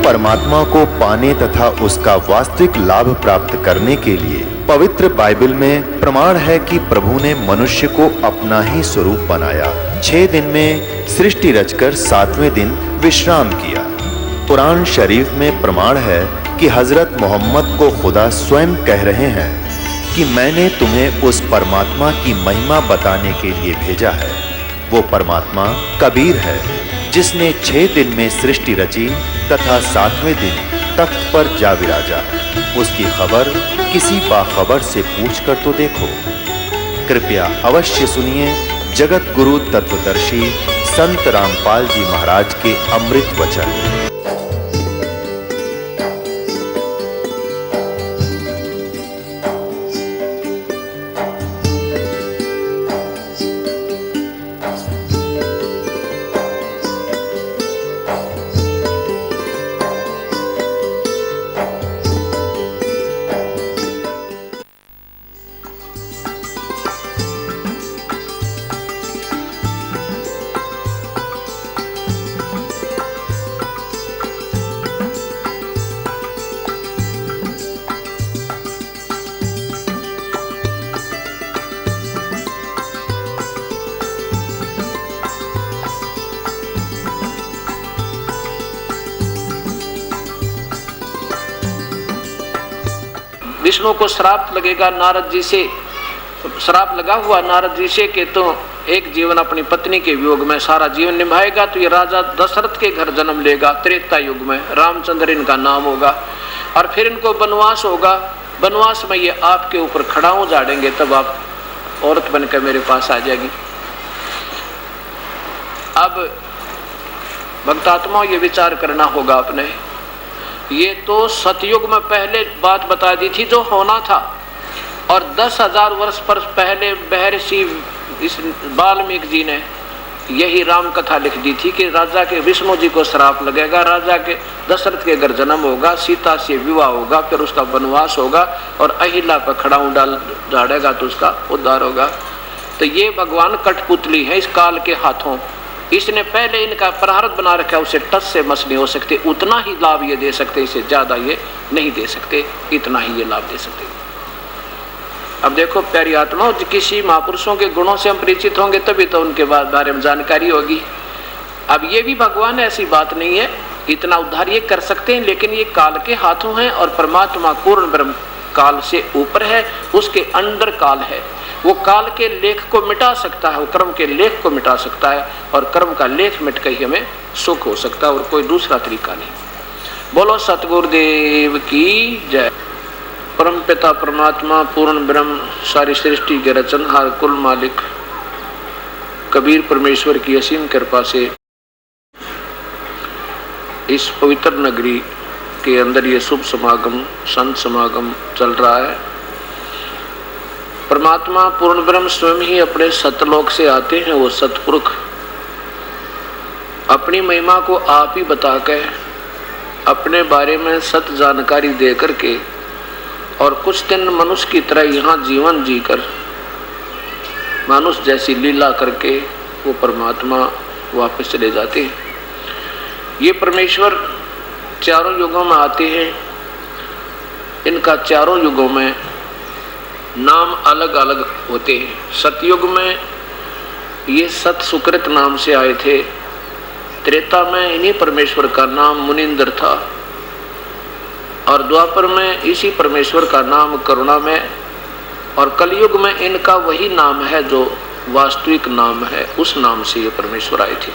परमात्मा को पाने तथा उसका वास्तविक लाभ प्राप्त करने के लिए पवित्र बाइबल में प्रमाण है कि प्रभु ने मनुष्य को अपना ही स्वरूप बनाया। 6 दिन में सृष्टि रचकर 7वें दिन विश्राम किया। कुरान शरीफ में प्रमाण है कि हजरत मोहम्मद को खुदा स्वयं कह रहे हैं कि मैंने तुम्हें उस परमात्मा की महिमा बताने के लिए भेजा है। वो परमात्मा कबीर है जिसने 6 दिन में सृष्टि रची तथा 7वें दिन तख्त पर जा विराजा। उसकी खबर किसी बाखबर से पूछकर तो देखो। कृपया अवश्य सुनिए जगत गुरु तत्वदर्शी संत रामपाल जी महाराज के अमृत वचन। विष्णु को श्राप लगेगा नारद जी से, श्राप लगा हुआ नारद जी से कि तो एक जीवन अपनी पत्नी के वियोग में सारा जीवन निभाएगा तो ये राजा दशरथ के घर जन्म लेगा। त्रेता युग में रामचंद्र इनका नाम होगा और फिर इनको वनवास होगा। वनवास में ये आपके ऊपर खड़ाऊ झाड़ेंगे, तब आप औरत बनकर मेरे पास आ जाएगी। अब भक्तात्माओं ये विचार करना होगा अपने, ये तो सतयुग में पहले बात बता दी थी जो होना था, और 10,000 वर्ष पर पहले महर्षि इस वाल्मीकि जी ने यही राम कथा लिख दी थी कि राजा के विष्णु जी को श्राप लगेगा, राजा के दशरथ के घर जन्म होगा, सीता से विवाह होगा, फिर उसका वनवास होगा और अहिला पर खड़ाऊ डाल झाड़ेगा तो उसका उद्धार होगा। तो ये भगवान कठपुतली है इस काल के हाथों। इसने पहले इनका प्रारब्ध बना रखा है, उसे टस से मस नहीं हो सकते, उतना ही लाभ ये दे सकते, इससे ज्यादा ये नहीं दे सकते, इतना ही ये लाभ दे सकते। अब देखो प्यारी आत्मा, किसी महापुरुषों के गुणों से हम परिचित होंगे तभी तो उनके बारे में जानकारी होगी। अब ये भी भगवान ऐसी बात नहीं है, इतना उद्धार ये कर सकते हैं, लेकिन ये काल के हाथों हैं और परमात्मा पूर्ण ब्रह्म काल से ऊपर है, उसके अंडर काल है। वो काल के लेख को मिटा सकता है, वो कर्म के लेख को मिटा सकता है और कर्म का लेख मिट कर ही हमें सुख हो सकता है और कोई दूसरा तरीका नहीं। बोलो सतगुरुदेव की जय। परम पिता परमात्मा पूर्ण ब्रह्म सारी सृष्टि के रचनहार कुल मालिक कबीर परमेश्वर की असीम कृपा से इस पवित्र नगरी के अंदर ये शुभ समागम संत समागम चल रहा है। परमात्मा पूर्ण ब्रह्म स्वयं ही अपने सतलोक से आते हैं। वो सतपुरुष अपनी महिमा को आप ही बताकर अपने बारे में सत जानकारी दे करके और कुछ दिन मनुष्य की तरह यहाँ जीवन जीकर मनुष्य जैसी लीला करके वो परमात्मा वापस चले जाते हैं। ये परमेश्वर चारों युगों में आते हैं। इनका चारों युगों में नाम अलग अलग होते हैं। सतयुग में ये सत सुकृत नाम से आए थे। त्रेता में इन्हीं परमेश्वर का नाम मुनिंद्र था और द्वापर में इसी परमेश्वर का नाम करुणा में, और कलयुग में इनका वही नाम है जो वास्तविक नाम है, उस नाम से ये परमेश्वर आए थे।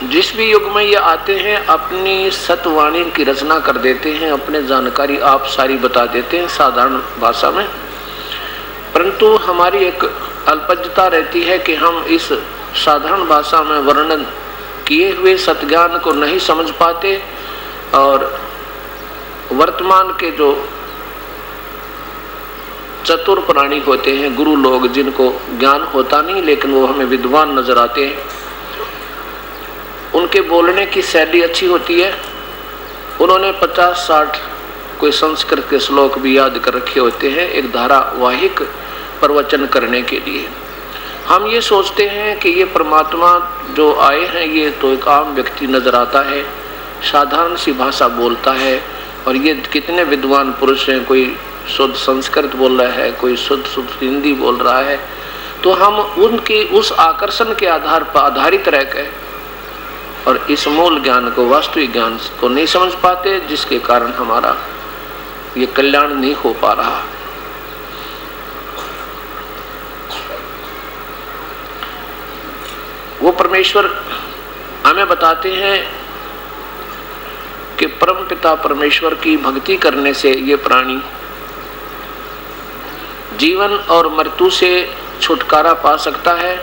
जिस भी युग में ये आते हैं अपनी सतवाणी की रचना कर देते हैं, अपने जानकारी आप सारी बता देते हैं साधारण भाषा में, परंतु हमारी एक अल्पज्ञता रहती है कि हम इस साधारण भाषा में वर्णन किए हुए सतज्ञान को नहीं समझ पाते और वर्तमान के जो चतुर प्राणी होते हैं, गुरु लोग, जिनको ज्ञान होता नहीं लेकिन वो हमें विद्वान नजर आते हैं, उनके बोलने की शैली अच्छी होती है। उन्होंने 50-60 कोई संस्कृत के श्लोक भी याद कर रखे होते हैं एक धारावाहिक प्रवचन करने के लिए। हम ये सोचते हैं कि ये परमात्मा जो आए हैं ये तो एक आम व्यक्ति नजर आता है, साधारण सी भाषा बोलता है, और ये कितने विद्वान पुरुष हैं, कोई शुद्ध संस्कृत बोल रहा है, कोई शुद्ध हिंदी बोल रहा है। तो हम उनके उस आकर्षण के आधार पर आधारित रह गए और इस मूल ज्ञान को, वास्तविक ज्ञान को नहीं समझ पाते, जिसके कारण हमारा ये कल्याण नहीं हो पा रहा। वो परमेश्वर हमें बताते हैं कि परम पिता परमेश्वर की भक्ति करने से ये प्राणी जीवन और मृत्यु से छुटकारा पा सकता है।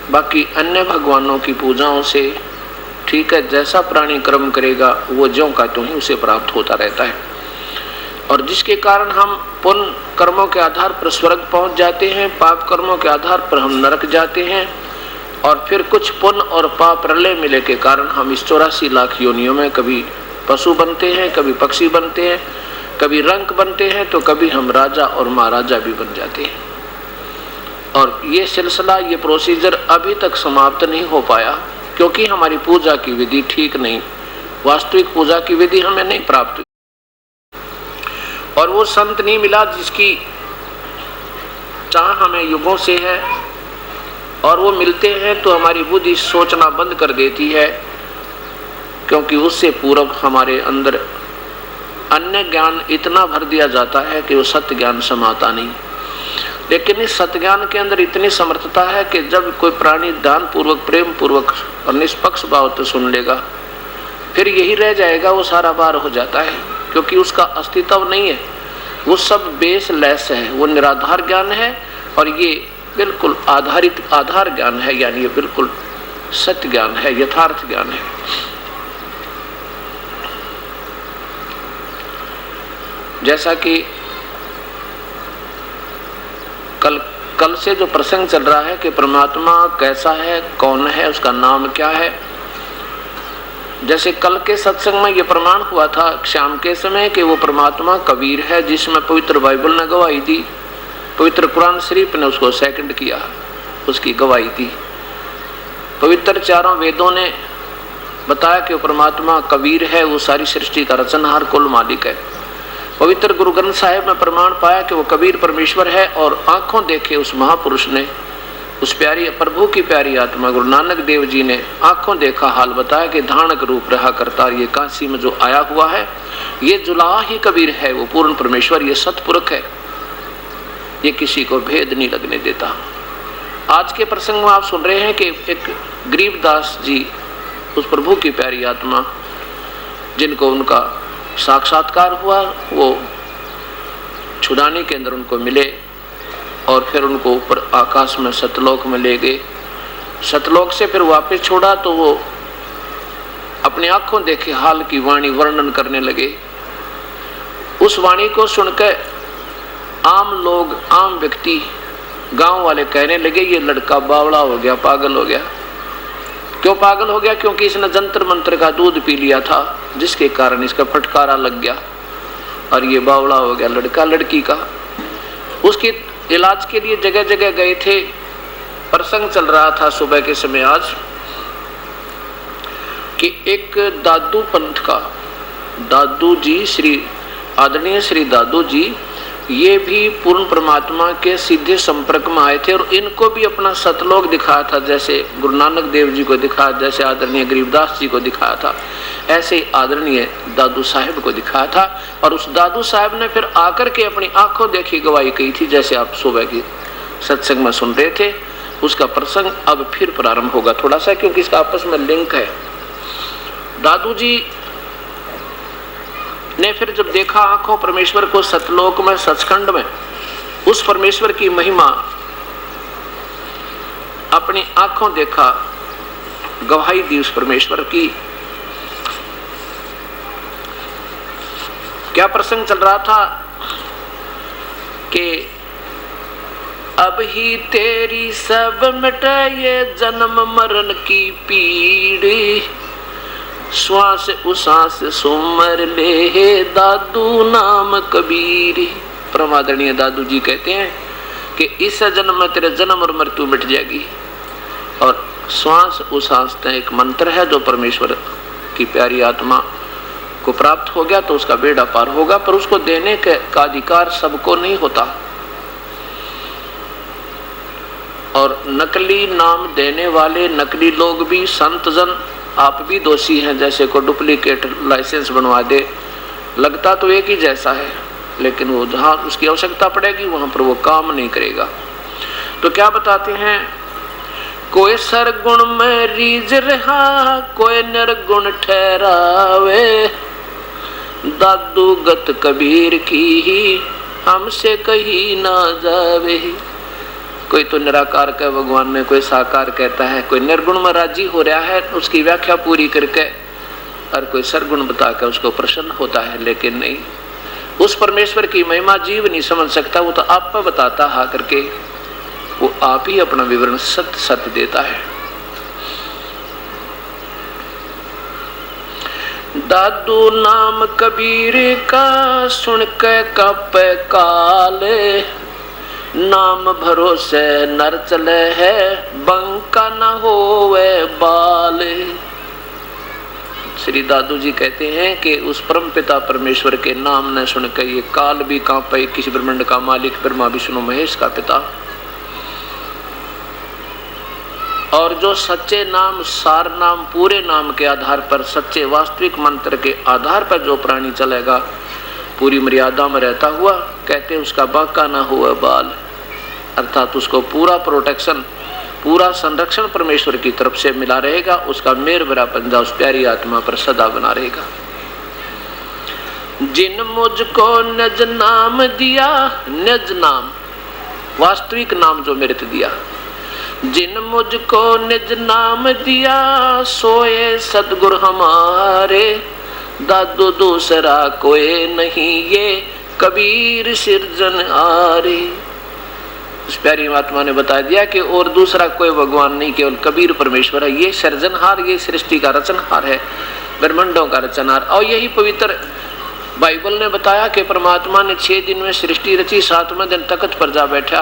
बाकी अन्य भगवानों की पूजाओं से ठीक है, जैसा प्राणी कर्म करेगा वो ज्यों का त्यों ही उसे प्राप्त होता रहता है, और जिसके कारण हम पुण्य कर्मों के आधार पर स्वर्ग पहुंच जाते हैं, पाप कर्मों के आधार पर हम नरक जाते हैं, और फिर कुछ पुण्य और पाप प्रलय मिले के कारण हम इस 84 लाख योनियों में कभी पशु बनते हैं, कभी पक्षी बनते हैं, कभी रंक बनते हैं, तो कभी हम राजा और महाराजा भी बन जाते हैं। और ये सिलसिला, ये प्रोसीजर अभी तक समाप्त नहीं हो पाया, क्योंकि हमारी पूजा की विधि ठीक नहीं, वास्तविक पूजा की विधि हमें नहीं प्राप्त हुई, और वो संत नहीं मिला जिसकी चाह हमें युगों से है, और वो मिलते हैं तो हमारी बुद्धि सोचना बंद कर देती है, क्योंकि उससे पूर्व हमारे अंदर अन्य ज्ञान इतना भर दिया जाता है कि वो सत्य ज्ञान समाता नहीं। लेकिन इस सत्य ज्ञान के अंदर इतनी समर्थता है कि जब कोई प्राणी दान पूर्वक, प्रेम पूर्वक और निष्पक्ष भाव से सुन लेगा, फिर यही रह जाएगा, वो सारा पार हो जाता है, क्योंकि उसका अस्तित्व नहीं है, वो सब बेसलेस है, वो निराधार ज्ञान है, और ये बिल्कुल आधार ज्ञान है, यानी ये बिल्कुल सत्य ज्ञान है, यथार्थ ज्ञान है। जैसा कि कल से जो प्रसंग चल रहा है कि परमात्मा कैसा है, कौन है, उसका नाम क्या है, जैसे कल के सत्संग में ये प्रमाण हुआ था शाम के समय कि वो परमात्मा कबीर है, जिसमें पवित्र बाइबल ने गवाही दी, पवित्र कुरान शरीफ ने उसको सेकंड किया, उसकी गवाही दी। पवित्र चारों वेदों ने बताया कि वो परमात्मा कबीर है, वो सारी सृष्टि का रचनहार, कुल मालिक है। पवित्र गुरु ग्रंथ साहिब में प्रमाण पाया कि वो कबीर परमेश्वर है, और आंखों देखे उस महापुरुष ने, उस प्यारी प्रभु की प्यारी आत्मा गुरु नानक देव जी ने आंखों देखा हाल बताया कि धानक रूप रहा करता, ये काशी में जो आया हुआ है ये जुलाहा ही कबीर है, वो पूर्ण परमेश्वर, ये सतपुरुष है, ये किसी को भेद नहीं लगने देता। आज के प्रसंग में आप सुन रहे हैं कि एक गरीबदास जी, उस प्रभु की प्यारी आत्मा जिनको उनका साक्षात्कार हुआ, वो छुड़ाने के अंदर उनको मिले, और फिर उनको ऊपर आकाश में सतलोक में ले गए। सतलोक से फिर वापस छोड़ा तो वो अपनी आंखों देखे हाल की वाणी वर्णन करने लगे। उस वाणी को सुनकर आम लोग, आम व्यक्ति, गांव वाले कहने लगे ये लड़का बावड़ा हो गया, पागल हो गया। क्यों पागल हो गया? क्योंकि इसने जंतर मंत्र का दूध पी लिया था, जिसके कारण इसका फटकारा लग गया और ये बावड़ा हो गया लड़का लड़की का। उसके इलाज के लिए जगह जगह गए थे। प्रसंग चल रहा था सुबह के समय आज कि एक दादू पंथ का, दादू जी, श्री आदरणीय श्री दादू जी, ये भी पूर्ण परमात्मा के सीधे संपर्क में आए थे और इनको भी अपना सतलोक दिखाया था, जैसे गुरु नानक देव जी को दिखाया, जैसे आदरणीय गरीबदास जी को दिखाया था, ऐसे ही आदरणीय दादू साहिब को दिखाया था। और उस दादू साहिब ने फिर आकर के अपनी आंखों देखी गवाही कही थी, जैसे आप सुबह की सत्संग में सुन रहे थे। उसका प्रसंग अब फिर प्रारंभ होगा थोड़ा सा, क्योंकि इसका आपस में लिंक है। दादू जी ने फिर जब देखा आंखों परमेश्वर को सतलोक में, सचखंड में, उस परमेश्वर की महिमा अपनी आंखों देखा, गवाही दी उस परमेश्वर की। क्या प्रसंग चल रहा था कि अब ही तेरी सब मिटाए जन्म मरण की पीड़, श्वास उसास सुमर ले दादू नाम कबीर। परमादरणीय दादू जी कहते हैं कि इस जन्म में तेरे जन्म और मृत्यु मिट जाएगी। और श्वास उश्वास एक मंत्र है जो परमेश्वर की प्यारी आत्मा को प्राप्त हो गया तो उसका बेड़ा पार होगा, पर उसको देने का अधिकार सबको नहीं होता। और नकली नाम देने वाले नकली लोग भी, संत जन आप भी दोषी हैं। जैसे को डुप्लीकेट लाइसेंस बनवा दे, लगता तो एक ही जैसा है, लेकिन वो जहाँ उसकी आवश्यकता पड़ेगी वहां पर वो काम नहीं करेगा। तो क्या बताते हैं, कोई सरगुण में रीझ रहा, कोई निर्गुण ठहरावे, दादू गत कबीर की ही हमसे कही ना जावे। कोई तो निराकार कह भगवान में, कोई साकार कहता है, कोई निर्गुण में राजी हो रहा है उसकी व्याख्या पूरी करके, और कोई सरगुण बता के उसको प्रसन्न होता है। लेकिन नहीं, उस परमेश्वर की महिमा जीव नहीं समझ सकता, वो तो आप पर बताता हा करके, वो आप ही अपना विवरण सत्य सत्य देता है। दादू नाम कबीर का सुन के कपे काले, नाम भरोसे नर चले है, बंका न होवे बाले। श्री दादू जी कहते हैं कि उस परम पिता परमेश्वर के नाम ने सुनकर ये काल भी कांपे, किसी ब्रह्मांड का मालिक ब्रह्मा विष्णु महेश का पिता। और जो सच्चे नाम, सार नाम, पूरे नाम के आधार पर, सच्चे वास्तविक मंत्र के आधार पर जो प्राणी चलेगा, पूरी मर्यादा में रहता हुआ, कहते उसका बांका ना हुआ बाल, अर्थात उसको पूरा प्रोटेक्शन, पूरा संरक्षण परमेश्वर की तरफ से मिला रहेगा। उसका मेर भरा पंजा उस प्यारी आत्मा पर सदा बना रहेगा। जिन मुझको निज नाम दिया, निज नाम वास्तविक नाम जो मेरे दिया, जिन मुझको निज नाम दिया, सोए सतगुरु हमारे, दादू दूसरा कोई नहीं ये कबीर सिरजन आरे। उस प्यारी आत्मा ने बता दिया कि और दूसरा कोई भगवान नहीं, केवल कबीर परमेश्वर है। ये सृजनहार, ये सृष्टि का रचनहार है, ब्रह्मांडों का रचनहार। और यही पवित्र बाइबल ने बताया कि परमात्मा ने 6 दिन में सृष्टि रची, 7वें दिन तख्त पर जा बैठा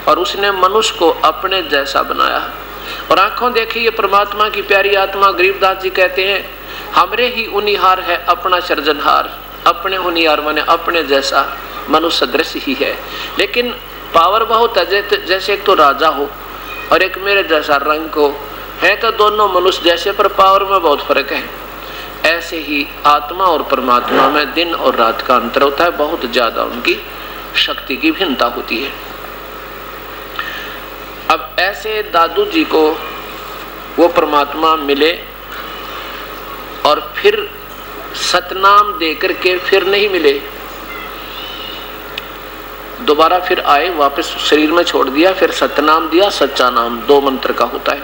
और उसने मनुष्य को अपने जैसा बनाया। और आंखों देखी ये परमात्मा की प्यारी आत्मा, गरीबदास जी कहते हैं, हमरे ही उनिहार है अपना सृजनहार। अपने उनिहार माने अपने जैसा, मनुष्य सदृश ही है, लेकिन पावर बहुत है। जैसे एक तो राजा हो और एक मेरे जैसा रंग को है, तो दोनों मनुष्य जैसे, पर पावर में बहुत फर्क है। ऐसे ही आत्मा और परमात्मा में दिन और रात का अंतर होता है, बहुत ज्यादा उनकी शक्ति की भिन्नता होती है। अब ऐसे दादू जी को वो परमात्मा मिले और फिर सतनाम देकर के फिर नहीं मिले, दोबारा फिर आए, वापस शरीर में छोड़ दिया, फिर सतनाम दिया, सच्चा नाम 2 मंत्र का होता है।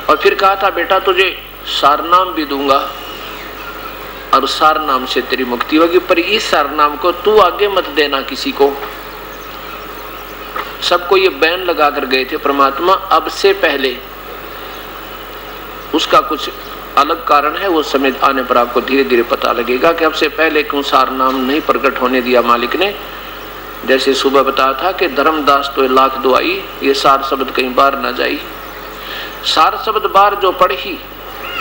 और फिर कहा था, बेटा तुझे सार नाम भी दूंगा और सार नाम से तेरी मुक्ति होगी, पर इस सार नाम को तू आगे मत देना किसी को। सबको ये बैन लगा कर गए थे परमात्मा, अब से पहले। उसका कुछ अलग कारण है, वो समय आने पर आपको धीरे धीरे पता लगेगा कि अब से पहले क्यों सार नाम नहीं प्रकट होने दिया मालिक ने। जैसे सुबह बताया था कि धर्मदास तो 1,00,000 दुआई, ये सार शब्द कहीं बार ना जाई। सार शब्द बार जो पढ़ी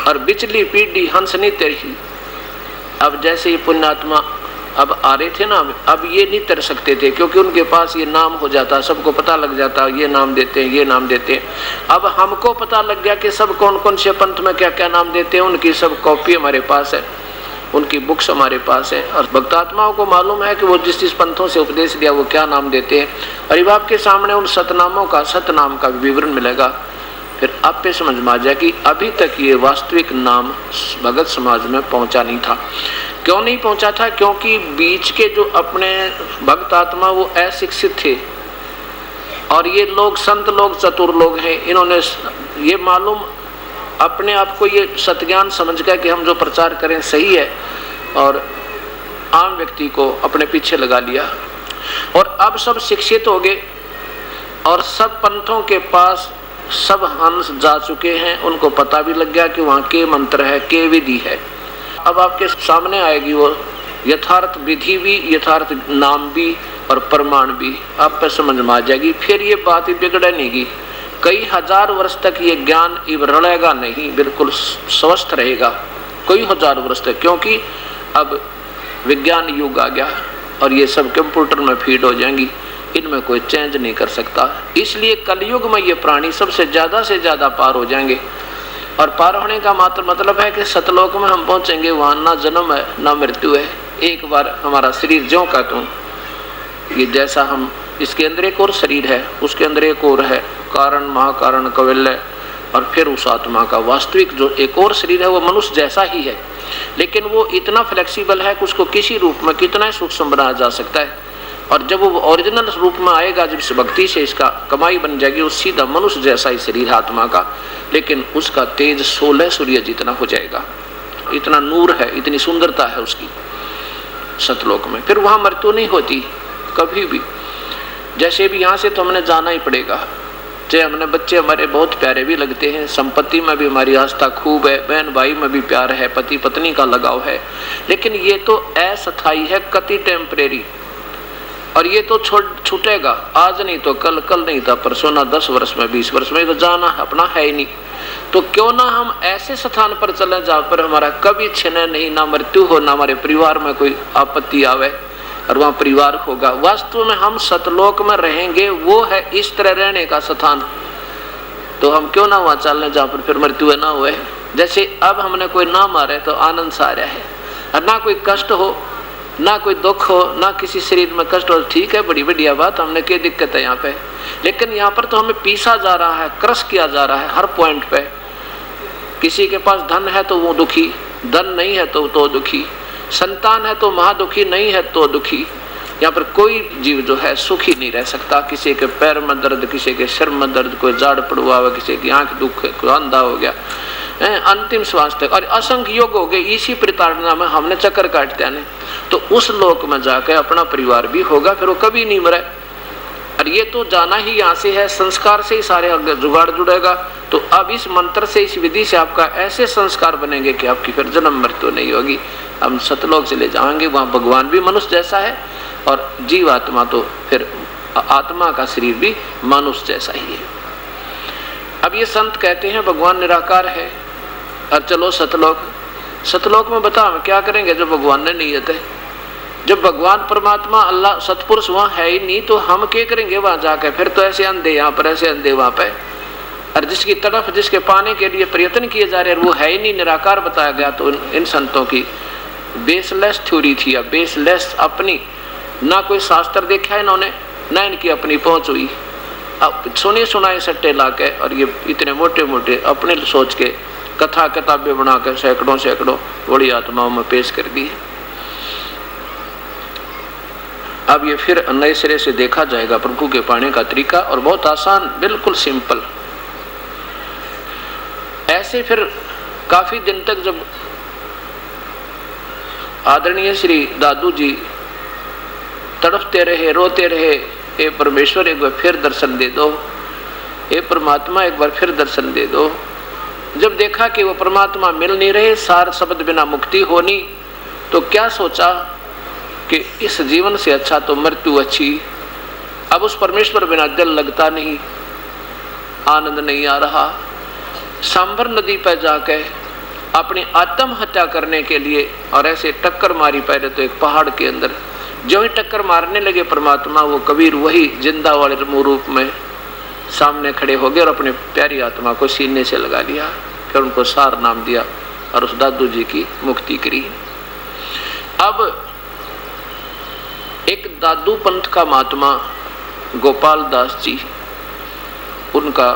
और बिचली पीढ़ी हंस नहीं तेरी। अब जैसे ये पुण्यात्मा अब आ रहे थे ना, अब ये नहीं तर सकते थे, क्योंकि उनके पास ये नाम हो जाता, सबको पता लग जाता, ये नाम देते हैं, ये नाम देते हैं। अब हमको पता लग गया कि सब कौन कौन से पंथ में क्या क्या नाम देते हैं, उनकी सब कॉपी हमारे पास है, उनकी बुक्स हमारे पास है। और भक्तात्माओं को मालूम है कि वो जिस जिस पंथों से उपदेश दिया वो क्या नाम देते हैं। और अब आपके सामने उन सतनामों का, सतनाम का विवरण मिलेगा, फिर आप पे समझ में आ जाए कि अभी तक ये वास्तविक नाम भगत समाज में पहुंचा नहीं था। क्यों नहीं पहुंचा था? क्योंकि बीच के जो अपने भक्त आत्मा वो अशिक्षित थे, और ये लोग संत लोग, चतुर लोग हैं, इन्होंने ये मालूम अपने आप को ये सतज्ञान समझ कर कि हम जो प्रचार करें सही है, और आम व्यक्ति को अपने पीछे लगा लिया। और अब सब शिक्षित हो गए और सब पंथों के पास सब हंस जा चुके हैं, उनको पता भी लग गया कि वहाँ के मंत्र है, के विधि है। अब आपके सामने आएगी वो यथार्थ विधि भी, यथार्थ नाम भी और प्रमाण भी आप पर समझ में आ जाएगी। फिर ये बात बिगड़े नहीं, कई हजार वर्ष तक ये ज्ञान रड़ेगा नहीं, बिल्कुल स्वस्थ रहेगा कई हजार वर्ष तक, क्योंकि अब विज्ञान युग आ गया और ये सब कंप्यूटर में फीड हो जाएंगी, इनमें कोई चेंज नहीं कर सकता। इसलिए कलयुग में ये प्राणी सबसे ज़्यादा पार हो जाएंगे। और पार होने का मात्र मतलब है कि सतलोक में हम पहुंचेंगे, वहाँ ना जन्म है ना मृत्यु है। एक बार हमारा शरीर ज्यों का त्यों, ये जैसा हम, इसके अंदर एक और शरीर है, उसके अंदर एक और है, कारण महाकारण कवल्य, और फिर उस आत्मा का वास्तविक जो एक और शरीर है वो मनुष्य जैसा ही है, लेकिन वो इतना फ्लेक्सिबल है कि उसको किसी रूप में कितना सूक्ष्म बनाया जा सकता है। और जब वो ओरिजिनल रूप में आएगा, जब इस भक्ति से इसका कमाई बन जाएगी, वो सीधा मनुष्य जैसा ही शरीर आत्मा का, लेकिन उसका तेज 16 सूर्य जितना हो जाएगा। इतना नूर है, इतनी सुंदरता है उसकी सतलोक में। फिर वहाँ मृत्यु नहीं होती कभी भी। जैसे भी यहाँ से तो हमने जाना ही पड़ेगा, चाहे हमने बच्चे हमारे बहुत प्यारे भी लगते हैं, संपत्ति में भी हमारी आस्था खूब है, बहन भाई में भी प्यार है, पति पत्नी का लगाव है, लेकिन ये तो अस्थायी है, कति टेम्परेरी, और ये तो छूटेगा, आज नहीं तो कल, कल नहीं था परसों, ना 10 वर्ष में 20 वर्ष में, तो जाना अपना है ही नहीं। तो क्यों ना हम ऐसे स्थान पर चले जहाँ पर हमारा कभी क्षण नहीं, ना मृत्यु हो, ना हमारे परिवार में कोई आपत्ति आवे, और वहाँ परिवार होगा। वास्तव में हम सतलोक में रहेंगे, वो है इस तरह रहने का स्थान। तो हम क्यों ना वहाँ चलने जहाँ पर फिर मृत्यु ना हुए। जैसे अब हमने कोई ना मारे तो आनंद सा रहा है, और ना कोई कष्ट हो, ना कोई दुख हो, ना किसी शरीर में कष्ट हो, ठीक है, बड़ी बढ़िया बात, हमने क्या दिक्कत है यहाँ पे। लेकिन यहाँ पर तो हमें पीसा जा रहा है, क्रश किया जा रहा है हर पॉइंट पे। किसी के पास धन है तो वो दुखी, धन नहीं है तो दुखी, संतान है तो महादुखी, नहीं है तो दुखी। यहाँ पर कोई जीव जो है सुखी नहीं रह सकता। किसी के पैर में दर्द, किसी के सिर में दर्द, कोई जाड़ पड़ुआ हुआ, किसी की आंख दुख, कोई अंधा हो गया, अंतिम श्वास तक, और असंख्य योग हो गए। इसी प्रताड़ना में हमने चक्कर काटते हैं। तो उस लोक में जाकर अपना परिवार भी होगा, फिर वो कभी नहीं मरे। और ये तो जाना ही यहाँ से है, संस्कार से ही सारे जुगाड़ जुड़ेगा। तो अब इस मंत्र से, इस विधि से आपका ऐसे संस्कार बनेंगे कि आपकी फिर जन्म मृत्यु नहीं होगी। हम सतलोक से ले जाएंगे, वहाँ भगवान भी मनुष्य जैसा है, और जीव आत्मा तो फिर आत्मा का शरीर भी मनुष्य जैसा ही है। अब ये संत कहते हैं भगवान निराकार है, और चलो सतलोक। सतलोक में बता हम क्या करेंगे जब भगवान ने नियत है। जब भगवान परमात्मा अल्लाह सतपुरुष वहाँ है ही नहीं, तो हम क्या करेंगे वहाँ जाकर। फिर तो ऐसे अंधे यहाँ पर, ऐसे अंधे वहाँ पे, और जिसकी तरफ जिसके पाने के लिए प्रयत्न किए जा रहे हैं वो है ही नहीं, निराकार बताया गया। तो इन संतों की बेसलेस थ्योरी थी, अब बेसलेस अपनी, ना कोई शास्त्र देखा इन्होंने, ना इनकी अपनी पहुंच हुई। अब सुने सुनाए सट्टे ला के, और ये इतने मोटे मोटे अपने सोच के कथा किताबें बनाकर सैकड़ों सैकड़ों बड़ी आत्माओं में पेश कर दी है। अब ये फिर नए सिरे से देखा जाएगा प्रभु के पाने का तरीका, और बहुत आसान, बिल्कुल सिंपल। ऐसे फिर काफी दिन तक जब आदरणीय श्री दादू जी तड़पते रहे, रोते रहे, हे परमेश्वर एक बार फिर दर्शन दे दो, हे परमात्मा एक बार फिर दर्शन दे दो। जब देखा कि वो परमात्मा मिल नहीं रहे, सार शब्द बिना मुक्ति होनी, तो क्या सोचा कि इस जीवन से अच्छा तो मृत्यु अच्छी। अब उस परमेश्वर बिना दिल लगता नहीं, आनंद नहीं आ रहा। सांबर नदी पर जाकर अपनी आत्महत्या करने के लिए, और ऐसे टक्कर मारी पहले तो एक पहाड़ के अंदर। जो ही टक्कर मारने लगे परमात्मा, वो कबीर वही जिंदा वाले रूप में सामने खड़े हो गए और अपने प्यारी आत्मा को सीने से लगा लिया। फिर उनको सार नाम दिया और उस दादू जी की मुक्ति करी। अब एक दादू पंथ का महात्मा गोपाल दास जी, उनका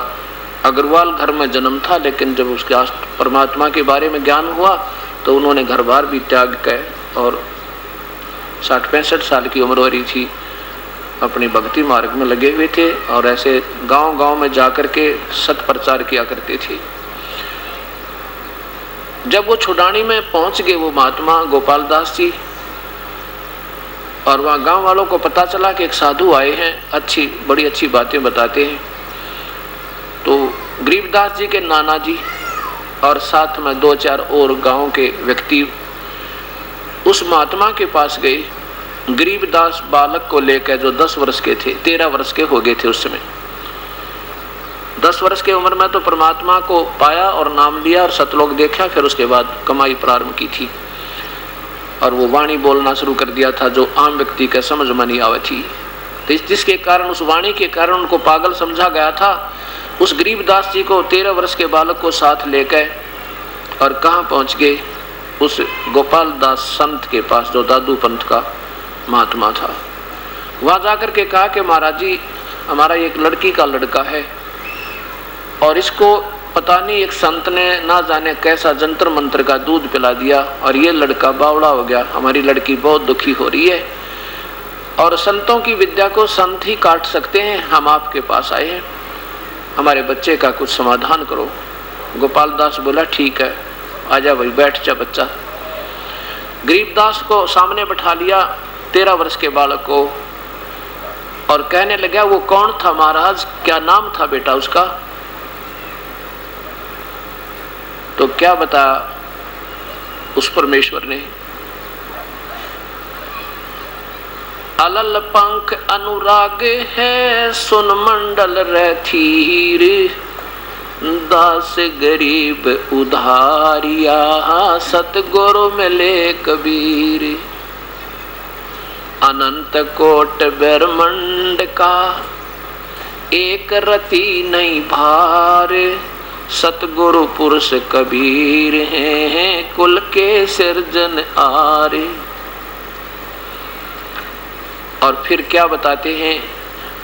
अग्रवाल घर में जन्म था, लेकिन जब उसके परमात्मा के बारे में ज्ञान हुआ तो उन्होंने घर बार भी त्याग कर, और 60-65 साल की उम्र हो रही थी, अपनी भक्ति मार्ग में लगे हुए थे, और ऐसे गांव गांव में जाकर के सत प्रचार किया करते थे। जब वो छुडानी में पहुंच गए वो महात्मा गोपाल दास जी, और वहाँ गांव वालों को पता चला कि एक साधु आए हैं, बड़ी अच्छी बातें बताते हैं। तो गरीबदास जी के नाना जी और साथ में 2-4 और गांव के व्यक्ति उस महात्मा के पास गए गरीबदास बालक को लेकर, जो 10 वर्ष के थे, 13 वर्ष के हो गए थे उस समय। 10 वर्ष की उम्र में तो परमात्मा को पाया और नाम लिया और सतलोक देखा, फिर उसके बाद कमाई प्रारंभ की थी और वो वाणी बोलना शुरू कर दिया था जो आम व्यक्ति के समझ में नहीं आवे थी। तो जिसके कारण, उस वाणी के कारण उनको पागल समझा गया था। उस गरीबदास जी को 13 वर्ष के बालक को साथ लेकर और कहाँ पहुँच गए? उस गोपाल दास संत के पास, जो दादू पंथ का महात्मा था। वहाँ जाकर के कहा कि महाराज जी, हमारा एक लड़की का लड़का है और इसको पता नहीं एक संत ने ना जाने कैसा जंतर मंत्र का दूध पिला दिया और ये लड़का बावड़ा हो गया। हमारी लड़की बहुत दुखी हो रही है और संतों की विद्या को संत ही काट सकते हैं। हम आपके पास आए हैं, हमारे बच्चे का कुछ समाधान करो। गोपाल दास बोला ठीक है, आजा भाई, बैठ जा बच्चा। गरीबदास को सामने बैठा लिया, 13 वर्ष के बालक को, और कहने लगा वो कौन था महाराज, क्या नाम था बेटा उसका? तो क्या बताया उस परमेश्वर ने? अलल पंख अनुराग है, सुन मंडल रथीर, दास गरीब उधारिया, सतगुरु मिले कबीर। अनंत कोट ब्रह्मांड का, एक रति नहीं भार, सतगुरु पुरुष कबीर हैं, कुल के सिरजन आरे। और फिर क्या बताते हैं?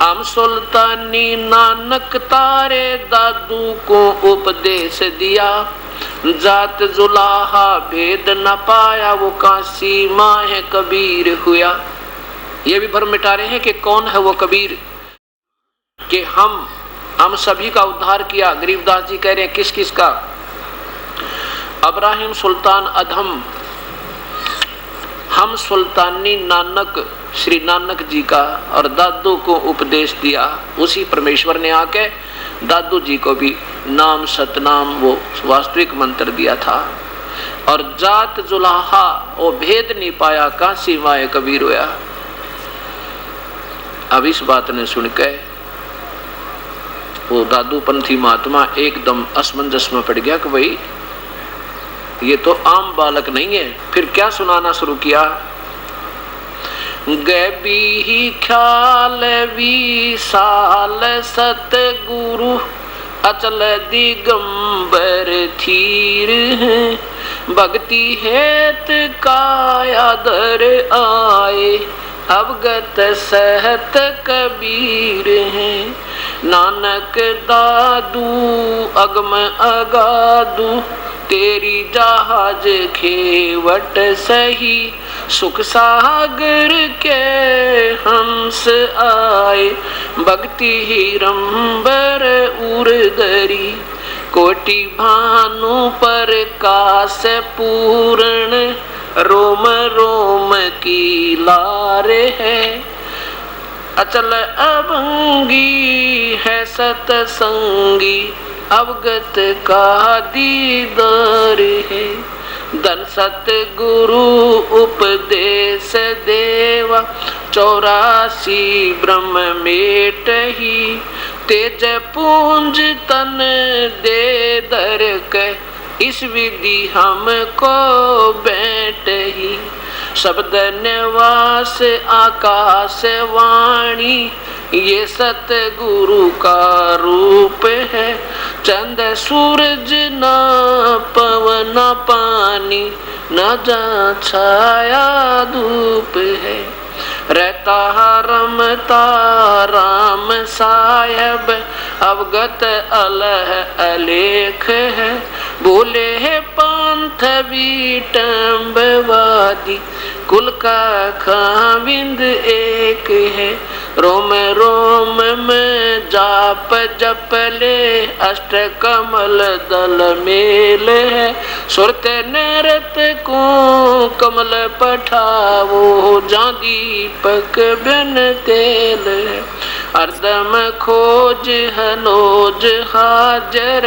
हम सुल्तानी नानक तारे, दादू को उपदेश दिया, जात जुलाहा भेद न पाया, वो काशी माह कबीर हुआ। ये भी भ्रम मिटा रहे हैं कि कौन है वो कबीर, कि हम सभी का उद्धार किया। गरीबदास जी कह रहे हैं किस किस का? अब्राहिम सुल्तान अधम, हम सुल्तानी नानक, श्री नानक जी का, और दादू को उपदेश दिया। उसी परमेश्वर ने आके दादू जी को भी नाम सतनाम, वो वास्तविक मंत्र दिया था। और जात जुलाहा, वो भेद नहीं पाया, काशी माए कबीर होया। अब इस बात ने सुनकर वो दादू पंथी महात्मा एकदम असमंजस में पड़ गया कि भाई ये तो आम बालक नहीं है। फिर क्या सुनाना शुरू किया? गैबी ही ख्याल विशाल सतगुरु, अचल दिगंबर थीर, भक्ति हेत काया दर आए, अवगत सहत कबीर हैं। नानक दादू अगम अगादू, तेरी जहाज खेवट सही, सुख सागर के हंस आए, भक्ति हिरंबर उर्दरी, कोटि भानु पर कास पूर्ण, रोम रोम की लारे है, अचल अभंगी है सतसंगी, अवगत का दीदार है। धन सतगुरु उपदेश देवा, 84 ब्रह्म मेट ही, तेज पुंज तन दे दर के, इस विधि हमको बैठ ही। शब्द निवास आकाश वाणी, ये सतगुरु का रूप है। चंद सूरज न पवन पानी, न जा छाया धूप है। रहता रमता राम साहेब, अवगत अलह अलेख है। बोले है पंथ विटम्बवादी, कुल का खाविंद एक है। रोम रोम में जाप जप ले, अष्ट कमल दल मेल है। सुरत नरत को कमल पठावो, जा दीपक बिन तेल है। अर्दम खोज हनोज हाजर,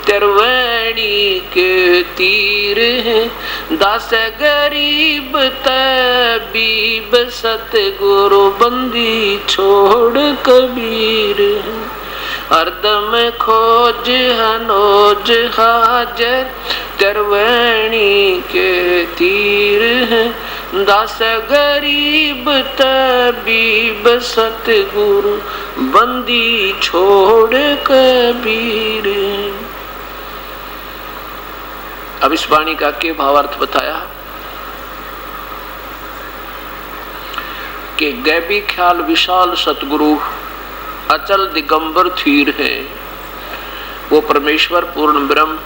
त्रिवेणी के तीर है। दास गरीब तबीब सतगुरु बंदी छोड़ कबीर हरदम खोज हनोज हाजर त्रिवेणी के तीर है दास गरीब तबीब सतगुरु बंदी छोड़ कबीर। अब इस वाणी का के भावार्थ बताया कि गैबी ख्याल विशाल सतगुरु अचल दिगंबर थीर है, वो परमेश्वर पूर्ण ब्रह्म,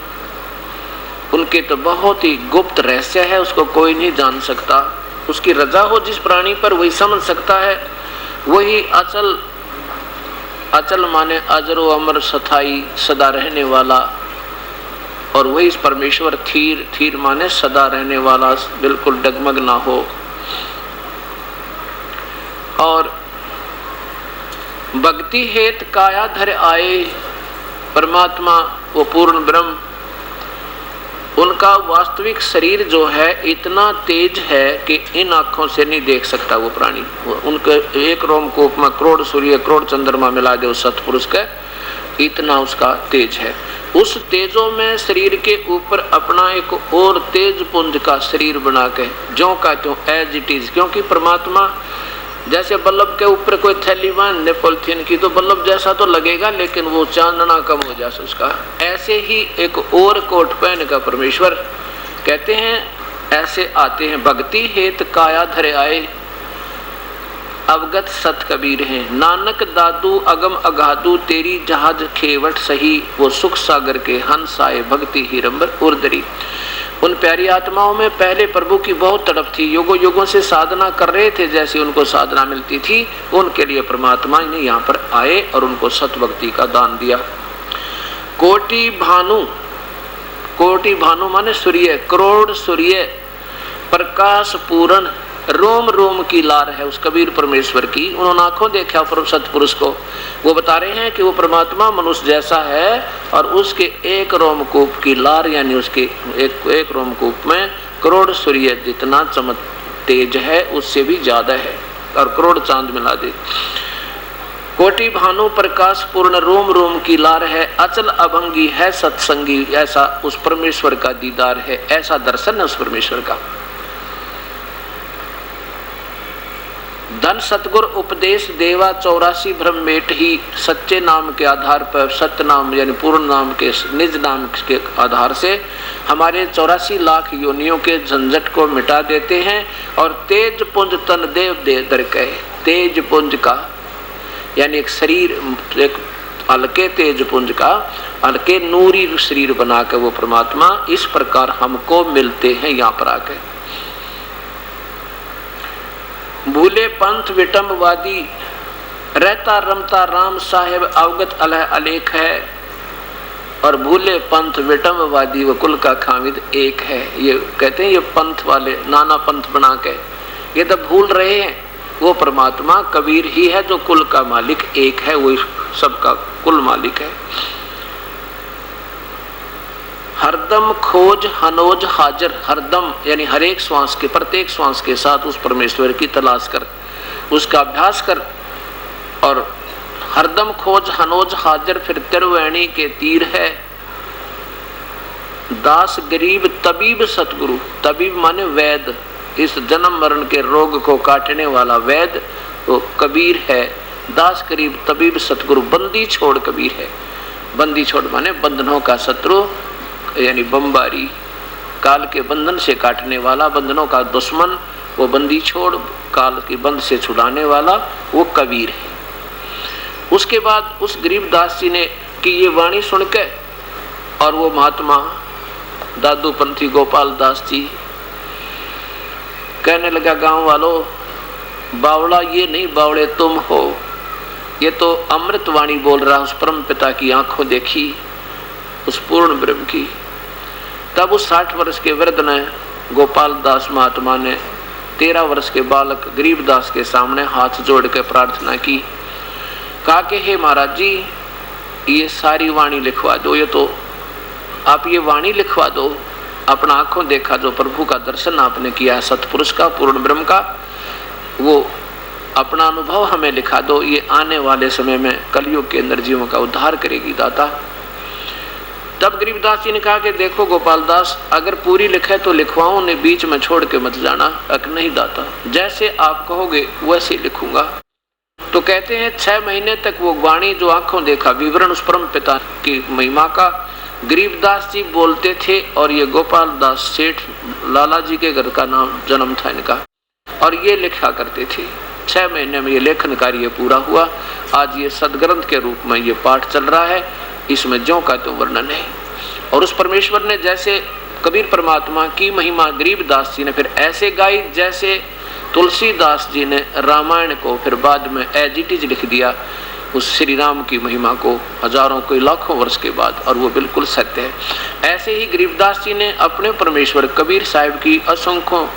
उनके तो बहुत ही गुप्त रहस्य है, उसको कोई नहीं जान सकता। उसकी रजा हो जिस प्राणी पर वही समझ सकता है। वही अचल, अचल माने अजरो अमर सथाई सदा रहने वाला, और वही इस परमेश्वर थीर, थीर माने सदा रहने वाला, बिल्कुल डगमग ना हो। और भक्ति हेत काया धर आए परमात्मा, वो पूर्ण ब्रह्म, उनका वास्तविक शरीर जो है इतना तेज है कि इन आंखों से नहीं देख सकता वो प्राणी। उनके एक रोमकूप में करोड़ सूर्य करोड़ चंद्रमा मिला दे उस सतपुरुष का, इतना उसका तेज है। उस तेजों में शरीर के ऊपर अपना एक और तेज पुंज का शरीर बना के ज्यों का त्यों एज इट इज, क्योंकि परमात्मा जैसे बल्लभ के ऊपर कोई थैली बांध पॉलिथीन की तो बल्लभ जैसा तो लगेगा, लेकिन वो चांदना कम हो जाए उसका। ऐसे ही एक और कोट पहन का परमेश्वर कहते हैं ऐसे आते हैं। भक्ति हेत काया धरे आए अवगत सत कबीर हैं, नानक दादू अगम अगाधू तेरी जहाज खेवट सही, वो सुख सागर के हंस आए भक्ति हीरंबर उर्दरी। उन प्यारी आत्माओं में पहले प्रभु की बहुत तड़प थी, युगों युगों से साधना कर रहे थे, जैसे उनको साधना मिलती थी उनके लिए परमात्मा ने यहाँ पर आए और उनको सत भक्ति का दान दिया। कोटि भानु, कोटि भानु माने सूर्य, करोड़ सूर्य, प्रकाश पूर्ण, रोम रोम की लार है उस कबीर परमेश्वर की। उन्होंने आंखों देखा सतपुरुष को, वो बता रहे हैं कि वो परमात्मा मनुष्य जैसा है और उसके एक रोमकूप की लार, यानी उसके एक रोमकूप में करोड़ सूर्य जितना चमक तेज है उससे भी ज्यादा है, और करोड़ चांद मिला दे। कोटि भानु प्रकाश पूर्ण रोम रोम की लार है, अचल अभंगी है सत्संगी, ऐसा उस परमेश्वर का दीदार है, ऐसा दर्शन है उस परमेश्वर का। धन सतगुर उपदेश देवा 84 ब्रह्मेट ही, सच्चे नाम के आधार पर, सत्य नाम यानी पूर्ण नाम के निज नाम के आधार से हमारे 84 लाख योनियों के झंझट को मिटा देते हैं। और तेज पुंज तन देव दे दर कहे, तेज पुंज का यानी एक शरीर, एक हल्के तेज पुंज का हल्के नूरी शरीर बना के वो परमात्मा इस प्रकार हमको मिलते हैं यहाँ पर आके। भूले पंथ विटम्बवादी रहता रमता राम साहेब अवगत अलह अलेख है, और भूले पंथ विटम्बवादी व कुल का खामिद एक है। ये कहते हैं ये पंथ वाले नाना पंथ बना के ये तो भूल रहे हैं, वो परमात्मा कबीर ही है जो कुल का मालिक एक है, वो सबका कुल मालिक है। हरदम खोज हनोज हाजर, हरदम यानी हर एक श्वास के प्रत्येक श्वास के साथ उस परमेश्वर की तलाश कर, उसका अभ्यास कर। और हरदम खोज हनोज हाजर फिर त्रिवेणी के तीर है। दास गरीब तबीब सतगुरु, तबीब माने वैद, इस जन्म मरण के रोग को काटने वाला वैद वो कबीर है। दास गरीब तबीब सतगुरु बंदी छोड़ कबीर है। बंदी छोड़ माने बंधनों का शत्रु यानी बमबारी, काल के बंधन से काटने वाला, बंधनों का दुश्मन, वो बंदी छोड़ काल के बंध से छुड़ाने वाला वो कबीर है। उसके बाद उस गरीब दास जी ने कि ये वाणी सुन के, और वो महात्मा दादू पंथी गोपाल दास जी कहने लगा, गांव वालों बावड़ा ये नहीं बावड़े तुम हो, ये तो अमृत वाणी बोल रहा उस परम पिता की आंखों देखी उस पूर्ण ब्रह्म की। तब उस 60 वर्ष के वृद्ध ने गोपाल दास महात्मा ने 13 वर्ष के बालक गरीब दास के सामने हाथ जोड़ के प्रार्थना की, कहा कि हे महाराज जी ये सारी वाणी लिखवा दो, ये तो आप ये वाणी लिखवा दो, अपना आंखों देखा जो प्रभु का दर्शन आपने किया है, सतपुरुष का, पूर्ण ब्रह्म का, वो अपना अनुभव हमें लिखा दो। ये आने वाले समय में कलयुग के अंदर जीवों का उद्धार करेगी दाता। तब गरीबदास जी ने कहा कि देखो गोपाल दास, अगर पूरी लिखे तो लिखवाऊं, ने बीच में छोड़ के मत जाना। नहीं दाता, जैसे आप कहोगे वैसे लिखूंगा। तो कहते हैं 6 महीने तक वो वाणी जो आंखों देखा विवरण उस परम पिता की महिमा का गरीबदास जी बोलते थे। और ये गोपाल दास सेठ लाला जी के घर का नाम जन्म था इनका, और ये लिखा करते थे। 6 महीने में ये लेखन कार्य पूरा हुआ। आज ये सदग्रंथ के रूप में ये पाठ चल रहा है, इसमें ज्यों का त्यों वर्णन है। और उस परमेश्वर ने जैसे कबीर परमात्मा की महिमा गरीबदास जी ने फिर ऐसे गाई जैसे तुलसीदास जी ने रामायण को फिर बाद में एज इट इज लिख दिया, उस श्री राम की महिमा को हजारों कोई लाखों वर्ष के बाद, और वो बिल्कुल सत्य है। ऐसे ही गरीबदास जी ने अपने परमेश्वर कबीर साहिब की असंख्यों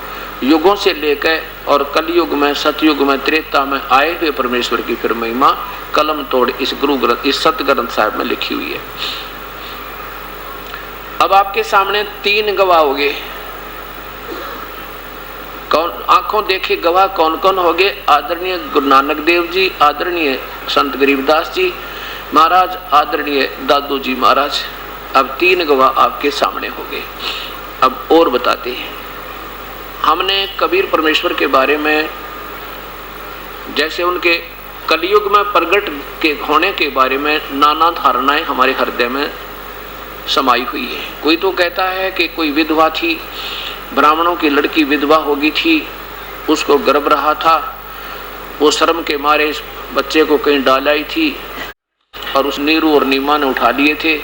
युगों से लेकर और कलयुग में, सतयुग में, त्रेता में आए हुए परमेश्वर की फिर महिमा कलम तोड़ इस गुरु ग्रंथ, इस सतग्रंथ साहिब में लिखी हुई है। अब आपके सामने 3 गवाह होंगे। कौन आंखों देखे गवाह कौन कौन होंगे? आदरणीय गुरु नानक देव जी, आदरणीय संत गरीबदास जी महाराज, आदरणीय दादू जी महाराज। अब 3 गवाह आपके सामने होंगे। अब और बताते हैं, हमने कबीर परमेश्वर के बारे में जैसे उनके कलयुग में प्रगट के होने के बारे में नाना धारणाएं हमारे हृदय में समाई हुई है। कोई तो कहता है कि कोई विधवा थी, ब्राह्मणों की लड़की विधवा होगी थी, उसको गर्भ रहा था, वो शर्म के मारे इस बच्चे को कहीं डाला ही थी और उस नीरू और नीमा ने उठा लिए थे।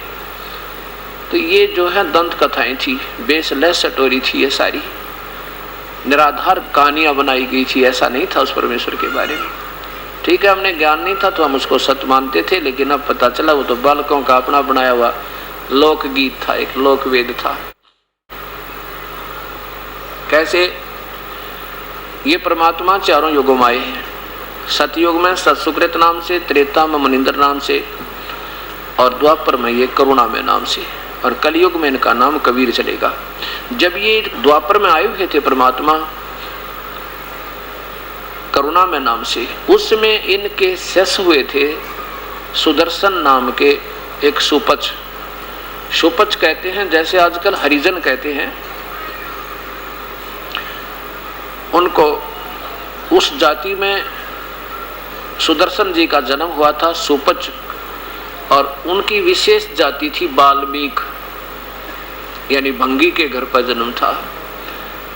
तो ये जो है दंत कथाएं थी, बेसलेस स्टोरी थी, ये सारी निराधार कहानियां बनाई गई थी। ऐसा नहीं था उस परमेश्वर के बारे में। ठीक है, हमने ज्ञान नहीं था तो हम उसको सत्य मानते थे, लेकिन अब पता चला वो तो बालकों का अपना बनाया हुआ लोकगीत था, एक लोकवेद था। कैसे ये परमात्मा चारों युगों में आए हैं। सतयुग में सतसुकृत नाम से, त्रेता में मुनिंदर नाम से, और द्वापर में ये करुणा में नाम से, और कलयुग में इनका नाम कबीर चलेगा। जब ये द्वापर में आए हुए थे परमात्मा करुणा में नाम से, उस समय इनके शिष्य हुए थे सुदर्शन नाम के एक सुपच। सुपच कहते हैं जैसे आजकल हरिजन कहते हैं, उनको उस जाति में सुदर्शन जी का जन्म हुआ था, सुपच। और उनकी विशेष जाति थी वाल्मीक, यानी भंगी के घर पर जन्म था।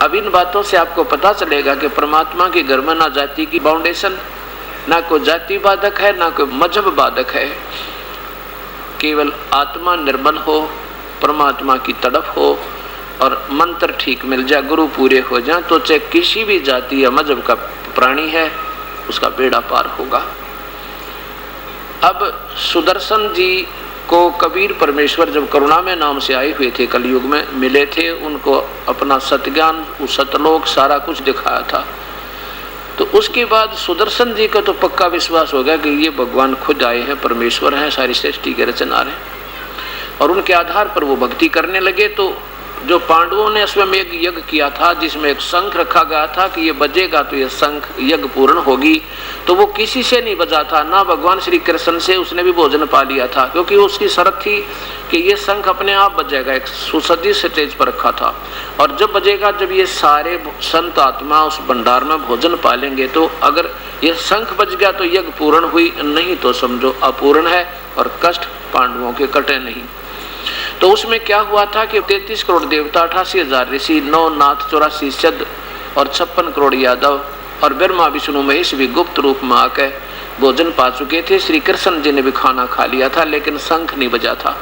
अब इन बातों से आपको पता चलेगा कि परमात्मा के घर में ना जाति की बाउंडेशन, ना कोई जाति बाधक है, ना कोई मजहब बाधक है। केवल आत्मा निर्मल हो, परमात्मा की तड़प हो और मंत्र ठीक मिल जाए, गुरु पूरे हो जाए, तो चाहे किसी भी जाति या मजहब का प्राणी है उसका बेड़ा पार होगा। अब सुदर्शन जी को कबीर परमेश्वर जब करुणा में नाम से आए हुए थे, कलयुग में मिले थे, उनको अपना सतज्ञान, सतलोक सारा कुछ दिखाया था। तो उसके बाद सुदर्शन जी का तो पक्का विश्वास हो गया कि ये भगवान खुद आए हैं, परमेश्वर हैं, सारी सृष्टि के रचनहार हैं। और उनके आधार पर वो भक्ति करने लगे। तो जो पांडवों ने अश्वमेध यज्ञ किया था, जिसमें एक शंख रखा गया था कि ये बजेगा तो ये शंख यज्ञ पूर्ण होगी, तो वो किसी से नहीं बजा था, ना भगवान श्री कृष्ण से। उसने भी भोजन पा लिया था, क्योंकि उसकी शर्त थी कि ये शंख अपने आप बजेगा। एक सुसज्जित स्टेज पर रखा था, और जब बजेगा, जब ये सारे संत आत्मा उस भंडार में भोजन पालेंगे, तो अगर ये शंख बज गया तो यज्ञ पूर्ण हुई, नहीं तो समझो अपूर्ण है और कष्ट पांडवों के कटे नहीं। तो उसमें क्या हुआ था कि 33 करोड़ देवता, 88,000 ऋषि, 9 नाथ, 84 सिद्ध और 56 करोड़ यादव और ब्रह्मा विष्णु महेश भी गुप्त रूप में आकर भोजन पा चुके थे। श्री कृष्ण जी ने भी खाना खा लिया था, लेकिन शंख नहीं बजा था।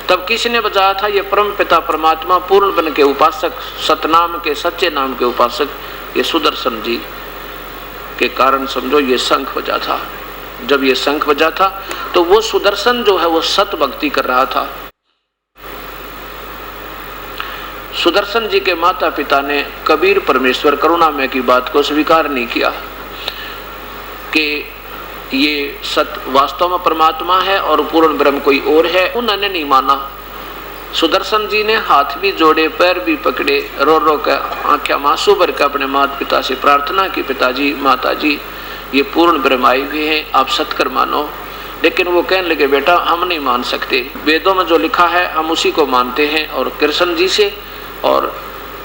तब किसने बजाया था? ये परम पिता परमात्मा पूर्ण बन के उपासक, सतनाम के सच्चे नाम के उपासक, ये सुदर्शन जी के कारण समझो ये शंख बजा था। जब ये शंख बजा था तो वो सुदर्शन जो है वो सत भक्ति कर रहा था। सुदर्शन जी के माता पिता ने कबीर परमेश्वर करुणामय की बात को स्वीकार नहीं किया कि ये सत वास्तव में परमात्मा है और पूर्ण ब्रह्म कोई और है। उन्होंने नहीं माना। सुदर्शन जी ने हाथ भी जोड़े, पैर भी पकड़े, रो रो कर आंखें आंसू भर कर अपने माता पिता से प्रार्थना की, पिताजी माताजी ये पूर्ण ब्रह्माई भी हैं, आप सत्कर मानो। लेकिन वो कहने लगे बेटा हम नहीं मान सकते, वेदों में जो लिखा है हम उसी को मानते हैं और कृष्ण जी से और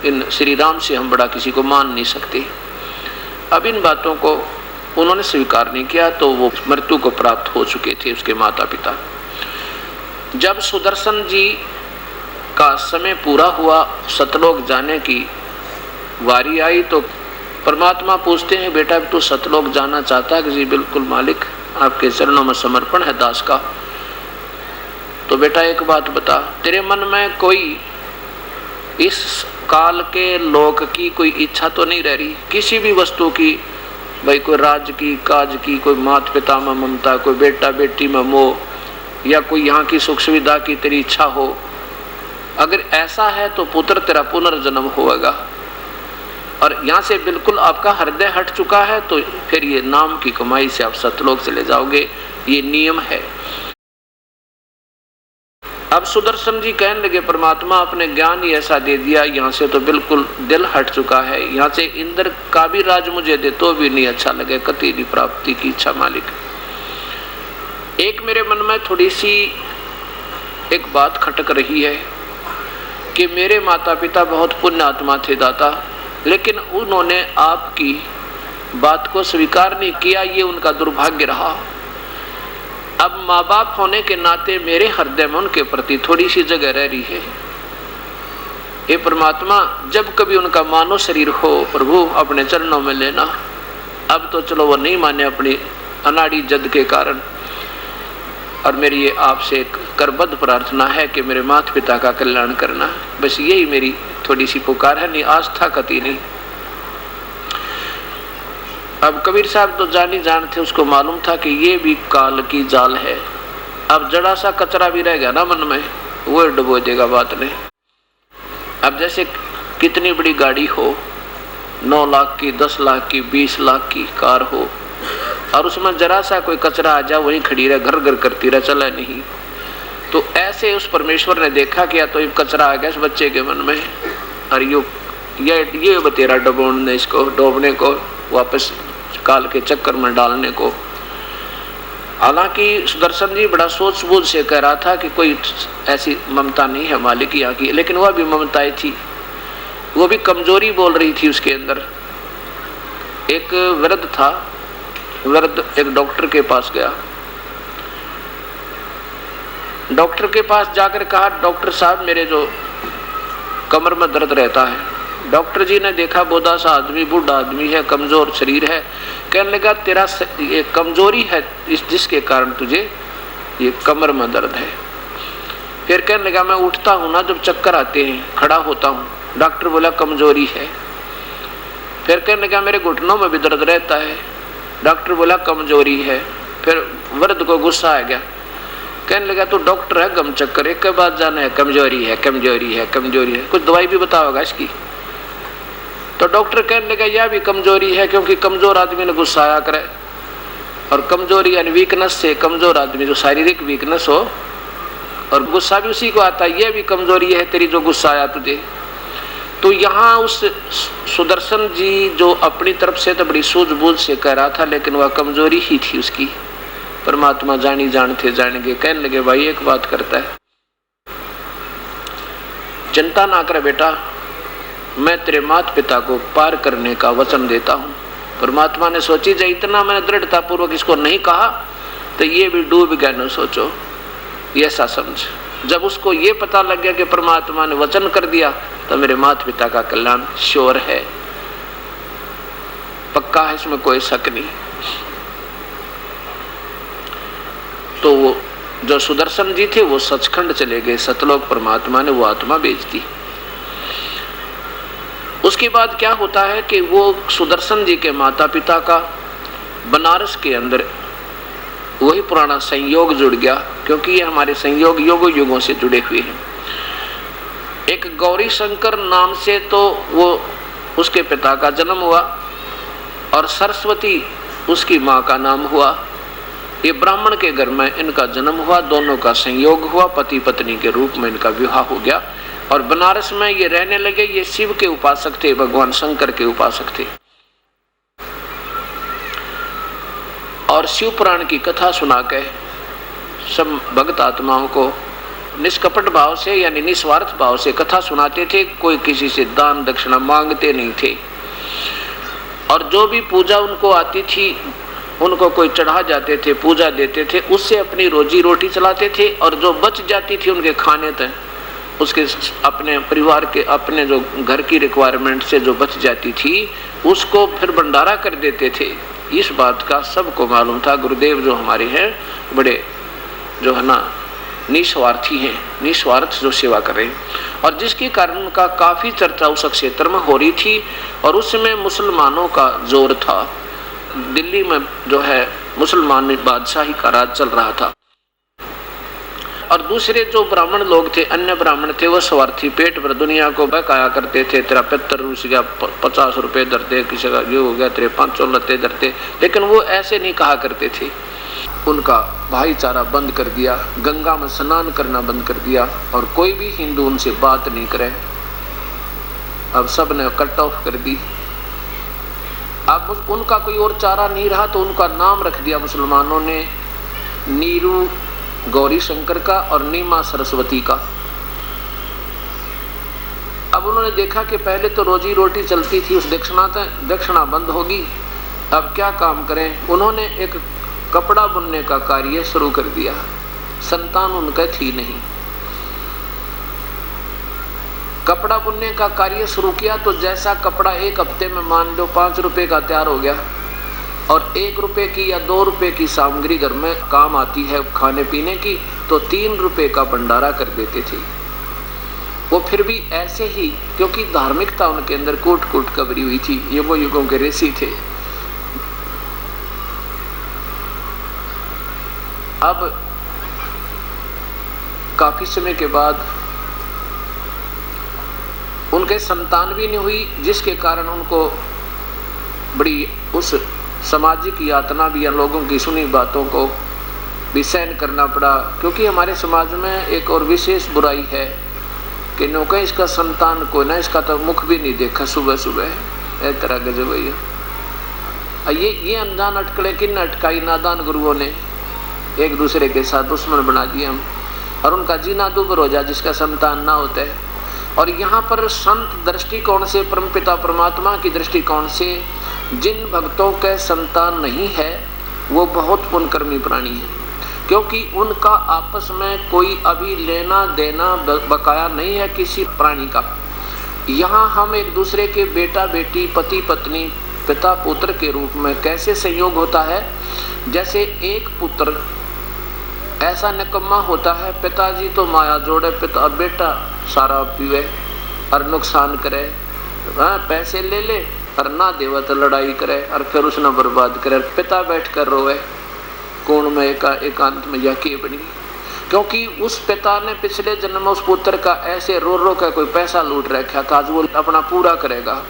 इन श्री राम से हम बड़ा किसी को मान नहीं सकते। अब इन बातों को उन्होंने स्वीकार नहीं किया तो वो मृत्यु को प्राप्त हो चुके थे उसके माता पिता। जब सुदर्शन जी का समय पूरा हुआ, सतलोक जाने की वारी आई तो परमात्मा पूछते हैं बेटा तू सतलोक जाना चाहता है? कि जी बिल्कुल मालिक, आपके चरणों में समर्पण है दास का। तो बेटा एक बात बता, तेरे मन में कोई इस काल के लोक की कोई इच्छा तो नहीं रह रही, किसी भी वस्तु की, भाई कोई राज की, काज की, कोई माता पिता में ममता, कोई बेटा बेटी में मोह, या कोई यहाँ की सुख सुविधा की तेरी इच्छा हो? अगर ऐसा है तो पुत्र तेरा पुनर्जन्म होगा, और यहाँ से बिल्कुल आपका हृदय हट चुका है तो फिर ये नाम की कमाई से आप सतलोक चले जाओगे, ये नियम है। अब सुदर्शन जी कहने लगे परमात्मा अपने ज्ञान ही ऐसा दे दिया, यहाँ से तो बिल्कुल दिल हट चुका है, यहाँ से इंद्र का भी राज मुझे दे तो भी नहीं अच्छा लगे, कति नहीं प्राप्ति की इच्छा मालिक। एक मेरे मन में थोड़ी सी एक बात खटक रही है कि मेरे माता पिता बहुत पुण्य आत्मा थे दाता, लेकिन उन्होंने आपकी बात को स्वीकार नहीं किया, ये उनका दुर्भाग्य रहा। अब माँ बाप होने के नाते मेरे हृदय में उनके प्रति थोड़ी सी जगह रह रही है। ये परमात्मा जब कभी उनका मानव शरीर हो प्रभु अपने चरणों में लेना। अब तो चलो वो नहीं माने अपनी अनाड़ी जद के कारण, और मेरी ये आपसे एक करबद्ध प्रार्थना है कि मेरे माता पिता का कल्याण करना, बस यही मेरी थोड़ी सी पुकार है, नहीं आस्था कति नहीं। अब कबीर साहब तो जानी जान थे, उसको मालूम था कि ये भी काल की जाल है। अब जड़ा सा कचरा भी रह गया ना मन में, वो डुबो देगा बात ने। अब जैसे कितनी बड़ी गाड़ी हो, 9 लाख की, 10 लाख की, 20 लाख की कार हो, और उसमें जरा सा कोई कचरा आ जाए वहीं खड़ी रहे, घर घर करती रहे, चला नहीं। तो ऐसे उस परमेश्वर ने देखा कि या तो ये कचरा आ गया इस बच्चे के मन में, और ये बतेरा डबोने, इसको डोबने को, वापस काल के चक्कर में डालने को। हालांकि सुदर्शन जी बड़ा सोच बूझ से कह रहा था कि कोई ऐसी ममता नहीं है मालिक यहाँ की, लेकिन वह भी ममताएं थी, वो भी कमजोरी बोल रही थी उसके अंदर। एक वृद्ध था, वृद्ध एक डॉक्टर के पास गया। डॉक्टर के पास जाकर कहा डॉक्टर साहब मेरे जो कमर में दर्द रहता है। डॉक्टर जी ने देखा बोधा सा आदमी, बूढ़ा आदमी है, कमजोर शरीर है। कहने लगा तेरा ये कमजोरी है जिसके कारण तुझे ये कमर में दर्द है। फिर कहने लगा मैं उठता हूँ ना जब चक्कर आते हैं, खड़ा होता हूँ। डॉक्टर बोला कमजोरी है। फिर कहने लगा मेरे घुटनों में भी दर्द रहता है। डॉक्टर बोला कमजोरी है। फिर वृद्ध को गुस्सा आ गया, कहने लगा तो डॉक्टर है गम चक्कर एक के बाद जाना है, कमजोरी है कमजोरी है कमजोरी है, कुछ दवाई भी बताओगा इसकी। तो डॉक्टर कहने लगा यह भी कमजोरी है, क्योंकि कमजोर आदमी ने गुस्साया करे, और कमजोरी यानी वीकनेस से कमजोर आदमी जो शारीरिक वीकनेस हो, और गुस्सा भी उसी को आता है, यह भी कमजोरी है तेरी जो गुस्सा आया तुझे। तो यहाँ उस सुदर्शन जी जो अपनी तरफ से तो बड़ी सूझबूझ से कह रहा था, लेकिन वह कमजोरी ही थी उसकी। परमात्मा जानी जानते जानेंगे। कहने लगे भाई एक बात करता है, चिंता ना कर बेटा, मैं तेरे माता पिता को पार करने का वचन देता हूँ। परमात्मा ने सोची जब इतना मैंने दृढ़ता पूर्वक इसको नहीं कहा तो ये भी डूब गया, न सोचो ये ऐसा समझ। जब उसको ये पता लग गया कि परमात्मा ने वचन कर दिया तो मेरे माता पिता का कल्याण श्योर है, पक्का है, इसमें कोई शक नहीं। तो वो जो सुदर्शन जी थे वो सचखंड चले गए, सतलोक परमात्मा ने वो आत्मा भेज दी। उसके बाद क्या होता है कि वो सुदर्शन जी के माता पिता का बनारस के अंदर वही पुराना संयोग जुड़ गया, क्योंकि ये हमारे संयोग युगों युगों से जुड़े हुए हैं। एक गौरी शंकर नाम से तो वो उसके पिता का जन्म हुआ, और सरस्वती उसकी माँ का नाम हुआ। ये ब्राह्मण के घर में इनका जन्म हुआ, दोनों का संयोग हुआ, पति पत्नी के रूप में इनका विवाह हो गया और बनारस में ये रहने लगे। ये शिव के उपासक थे, भगवान शंकर के उपासक थे और शिव पुराण की कथा सुना के सब भक्त आत्माओं को निष्कपट भाव से यानी निस्वार्थ भाव से कथा सुनाते थे। कोई किसी से दान दक्षिणा मांगते नहीं थे और जो भी पूजा उनको आती थी उनको कोई चढ़ा जाते थे, पूजा देते थे, उससे अपनी रोजी रोटी चलाते थे और जो बच जाती थी उनके खाने तक उसके अपने परिवार के अपने जो घर की रिक्वायरमेंट से जो बच जाती थी उसको फिर भंडारा कर देते थे। इस बात का सबको मालूम था। गुरुदेव जो हमारे हैं बड़े जो है ना निस्वार्थी हैं, निस्वार्थ जो सेवा कर रहे हैं और जिसके कारण उनका काफी चर्चा उस क्षेत्र में हो रही थी और उसमें मुसलमानों का जोर था। दिल्ली में जो है मुसलमान बादशाही का राज चल रहा था और दूसरे जो ब्राह्मण लोग थे, अन्य ब्राह्मण थे, वो स्वार्थी पेट भर दुनिया को बहकाया करते थे। तेरा 75 रूस गया 50 रुपए धरते, किसी का ये हो गया तेरे 500 लत्ते धरते, लेकिन वो ऐसे नहीं कहा करते थे। उनका भाईचारा बंद कर दिया, गंगा में स्नान करना बंद कर दिया और कोई भी हिंदू उनसे बात नहीं करे। अब सब ने कट ऑफ कर दी। अब उनका कोई और चारा नहीं रहा तो उनका नाम रख दिया मुसलमानों ने नीरू गौरी शंकर का और नीमा सरस्वती का। अब उन्होंने देखा कि पहले तो रोजी रोटी चलती थी, उस दक्षिणा बंद होगी, अब क्या काम करें। उन्होंने एक कपड़ा बुनने का कार्य शुरू कर दिया। संतान उनका थी नहीं, कपड़ा बुनने का कार्य शुरू किया तो जैसा कपड़ा एक हफ्ते में मान लो 5 रुपए का तैयार हो गया और 1 रुपए की या 2 रुपए की सामग्री घर में काम आती है खाने पीने की तो 3 रुपए का भंडारा कर देते थे। वो फिर भी ऐसे ही, क्योंकि धार्मिकता उनके अंदर कूट कूट कबरी हुई थी, युगों युगों के ऋषि थे। अब काफी समय के बाद उनके संतान भी नहीं हुई, जिसके कारण उनको बड़ी उस सामाजिक यातना भी या लोगों की सुनी बातों को भी सहन करना पड़ा। क्योंकि हमारे समाज में एक और विशेष बुराई है कि नौका इसका संतान को ना, इसका तो मुख भी नहीं देखा सुबह सुबह, इस तरह गजब भैया। ये अनजान अटकले किन अटकाई नादान गुरुओं ने एक दूसरे के साथ दुश्मन बना दिए हम और उनका जीना दुभर हो जाए जिसका संतान ना होता है। और यहाँ पर संत दृष्टिकोण से, परमपिता परमात्मा की दृष्टिकोण से जिन भक्तों के संतान नहीं है वो बहुत पुण्यकर्मी प्राणी है, क्योंकि उनका आपस में कोई अभी लेना देना बकाया नहीं है किसी प्राणी का। यहाँ हम एक दूसरे के बेटा बेटी, पति पत्नी, पिता पुत्र के रूप में कैसे संयोग होता है। जैसे एक पुत्र ऐसा निकम्मा होता है, पिताजी तो माया जोड़े, पिता बेटा शराब पीवे और नुकसान करे, पैसे ले ले और ना देवा तो लड़ाई करे और फिर उसने बर्बाद करे, पिता बैठ कर रोए कोण में एकांत में जाके बनी, क्योंकि उस पिता ने पिछले जन्म में उस पुत्र का ऐसे रो रो कर कोई पैसा लूट रखा था, आज वो अपना पूरा करेगा।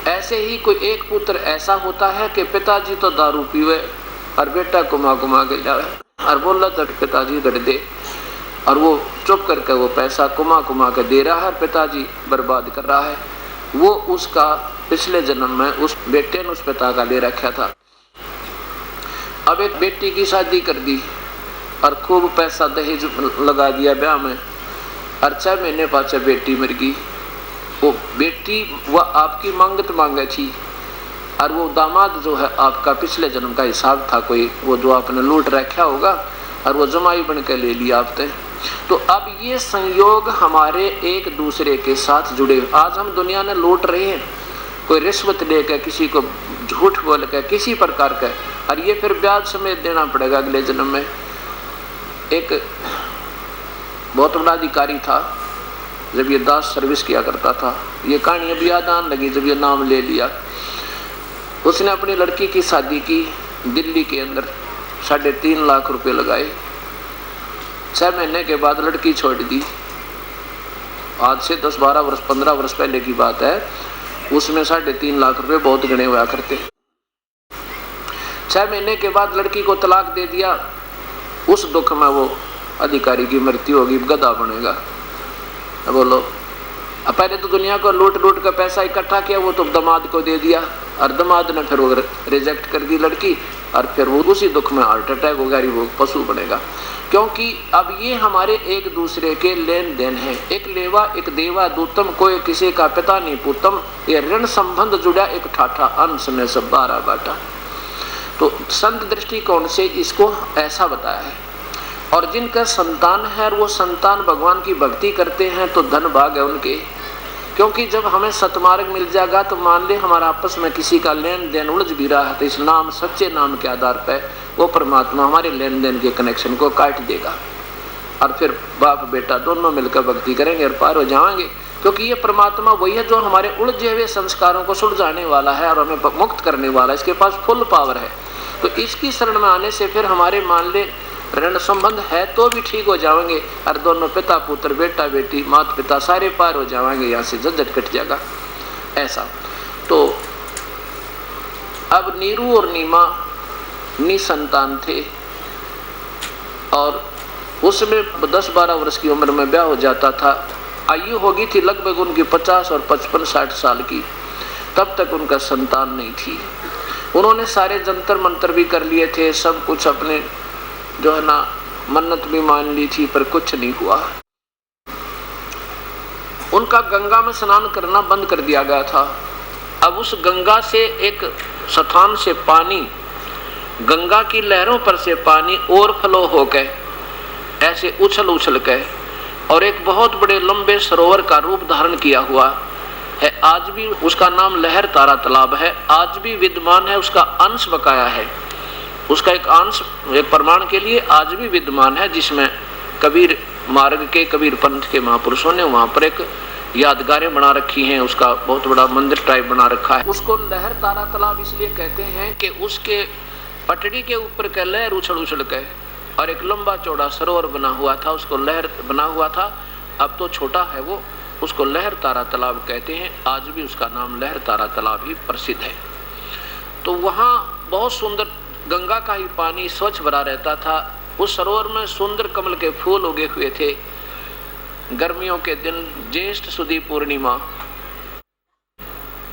ऐसे ही कोई एक पुत्र ऐसा होता है कि पिताजी तो दारू पीवे और बेटा कुमा कुमा के जावे और बोला तो पिताजी कर दे, और वो चुप करके वो पैसा कुमा कुमा के दे रहा है, पिताजी बर्बाद कर रहा है। वो उसका पिछले जन्म में उस बेटे ने उस पिता का ले रखा था। अब एक बेटी की शादी कर दी और खूब पैसा दहेज लगा दिया ब्याह में, और 6 महीने पाछे बेटी मर गई। वो बेटी वह आपकी मांगत मांगे थी और वो दामाद जो है आपका पिछले जन्म का हिसाब था कोई, वो जो आपने लूट रखा होगा और वो जमाई बन के ले लिया आपने। तो अब ये संयोग हमारे एक दूसरे के साथ जुड़े। आज हम दुनिया में लूट रहे हैं, कोई रिश्वत लेकर, किसी को झूठ बोल कर, किसी प्रकार का, और ये फिर ब्याज समेत देना पड़ेगा अगले जन्म में। एक बहुत बड़ा अधिकारी था, जब ये दास सर्विस किया करता था, ये कहानी अभी याद आने लगी जब ये नाम ले लिया। उसने अपनी लड़की की शादी की दिल्ली के अंदर, 3.5 लाख रुपए लगाए। 6 महीने के बाद लड़की छोड़ दी। आज से 10, 12 वर्ष, 15 वर्ष पहले की बात है। उसमें 3.5 लाख रुपए बहुत गणे हुआ करते। 6 महीने के बाद लड़की को तलाक दे दिया, उस दुख में वो अधिकारी की मृत्यु होगी, गधा बनेगा। बोलो, अब पहले तो दुनिया को लूट लूट का पैसा इकट्ठा किया, वो तो दामाद को दे दिया और दामाद ने फिर वो रिजेक्ट कर दी लड़की, और फिर वो उसी दुख में हार्ट अटैक होगा, वो पशु बनेगा। क्योंकि अब ये हमारे एक दूसरे के लेन देन है। एक लेवा एक देवा दूतम, कोई किसी का पिता नहीं पूतम, ये ऋण संबंध जुड़ा एक ठाठा, अंश में सब 12 बाटा। तो संत दृष्टिकोण से इसको ऐसा बताया है। और जिनका संतान है और वो संतान भगवान की भक्ति करते हैं तो धन भाग है उनके, क्योंकि जब हमें सतमार्ग मिल जाएगा तो मान ले हमारा आपस में किसी का लेन देन उलझ भी रहा है तो इस नाम, सच्चे नाम के आधार पर वो परमात्मा हमारे लेन देन के कनेक्शन को काट देगा, और फिर बाप बेटा दोनों मिलकर भक्ति करेंगे और पार हो जाएंगे। क्योंकि ये परमात्मा वही है जो हमारे उलझे हुए संस्कारों को सुलझाने वाला है और हमें मुक्त करने वाला है, इसके पास फुल पावर है। तो इसकी शरण में आने से फिर हमारे मान ले ऋण संबंध है तो भी ठीक हो जाएंगे, और दोनों पिता पुत्र, बेटा बेटी, माता पिता सारे पार हो जाएंगे, यहाँ से झंझट कट जाएगा ऐसा। तो अब नीरू और नीमा निसंतान थे, और उसमें 10-12 वर्ष की उम्र में ब्याह हो जाता था। आयु होगी थी लगभग उनकी 50 और 55-60 साल की, तब तक उनका संतान नहीं थी। उन्होंने सारे जंतर मंतर भी कर लिए थे, सब कुछ अपने जो है ना मन्नत भी मान ली थी, पर कुछ नहीं हुआ। उनका गंगा में स्नान करना बंद कर दिया गया था। अब उस गंगा से एक स्थान से पानी, गंगा की लहरों पर से पानी ओवरफ्लो होकर ऐसे उछल उछल के और एक बहुत बड़े लंबे सरोवर का रूप धारण किया हुआ है। आज भी उसका नाम लहर तारा तालाब है, आज भी विद्यमान है। उसका अंश बकाया है, उसका एक अंश एक प्रमाण के लिए आज भी विद्यमान है, जिसमें कबीर मार्ग के, कबीर पंथ के महापुरुषों ने वहां पर एक यादगारें बना रखी हैं, उसका बहुत बड़ा मंदिर टाइप बना रखा है। उसको लहर तारा तालाब इसलिए कहते हैं कि उसके पटड़ी के ऊपर का लहर उछल उछल के और एक लंबा चौड़ा सरोवर बना हुआ था, उसको लहर बना हुआ था। अब तो छोटा है वो, उसको लहर तारा तालाब कहते हैं। आज भी उसका नाम लहर तारा तालाब ही प्रसिद्ध है। तो वहाँ बहुत सुंदर गंगा का ही पानी स्वच्छ भरा रहता था। उस सरोवर में सुंदर कमल के फूल उगे हुए थे। गर्मियों के दिन ज्येष्ठ सुदी पूर्णिमा,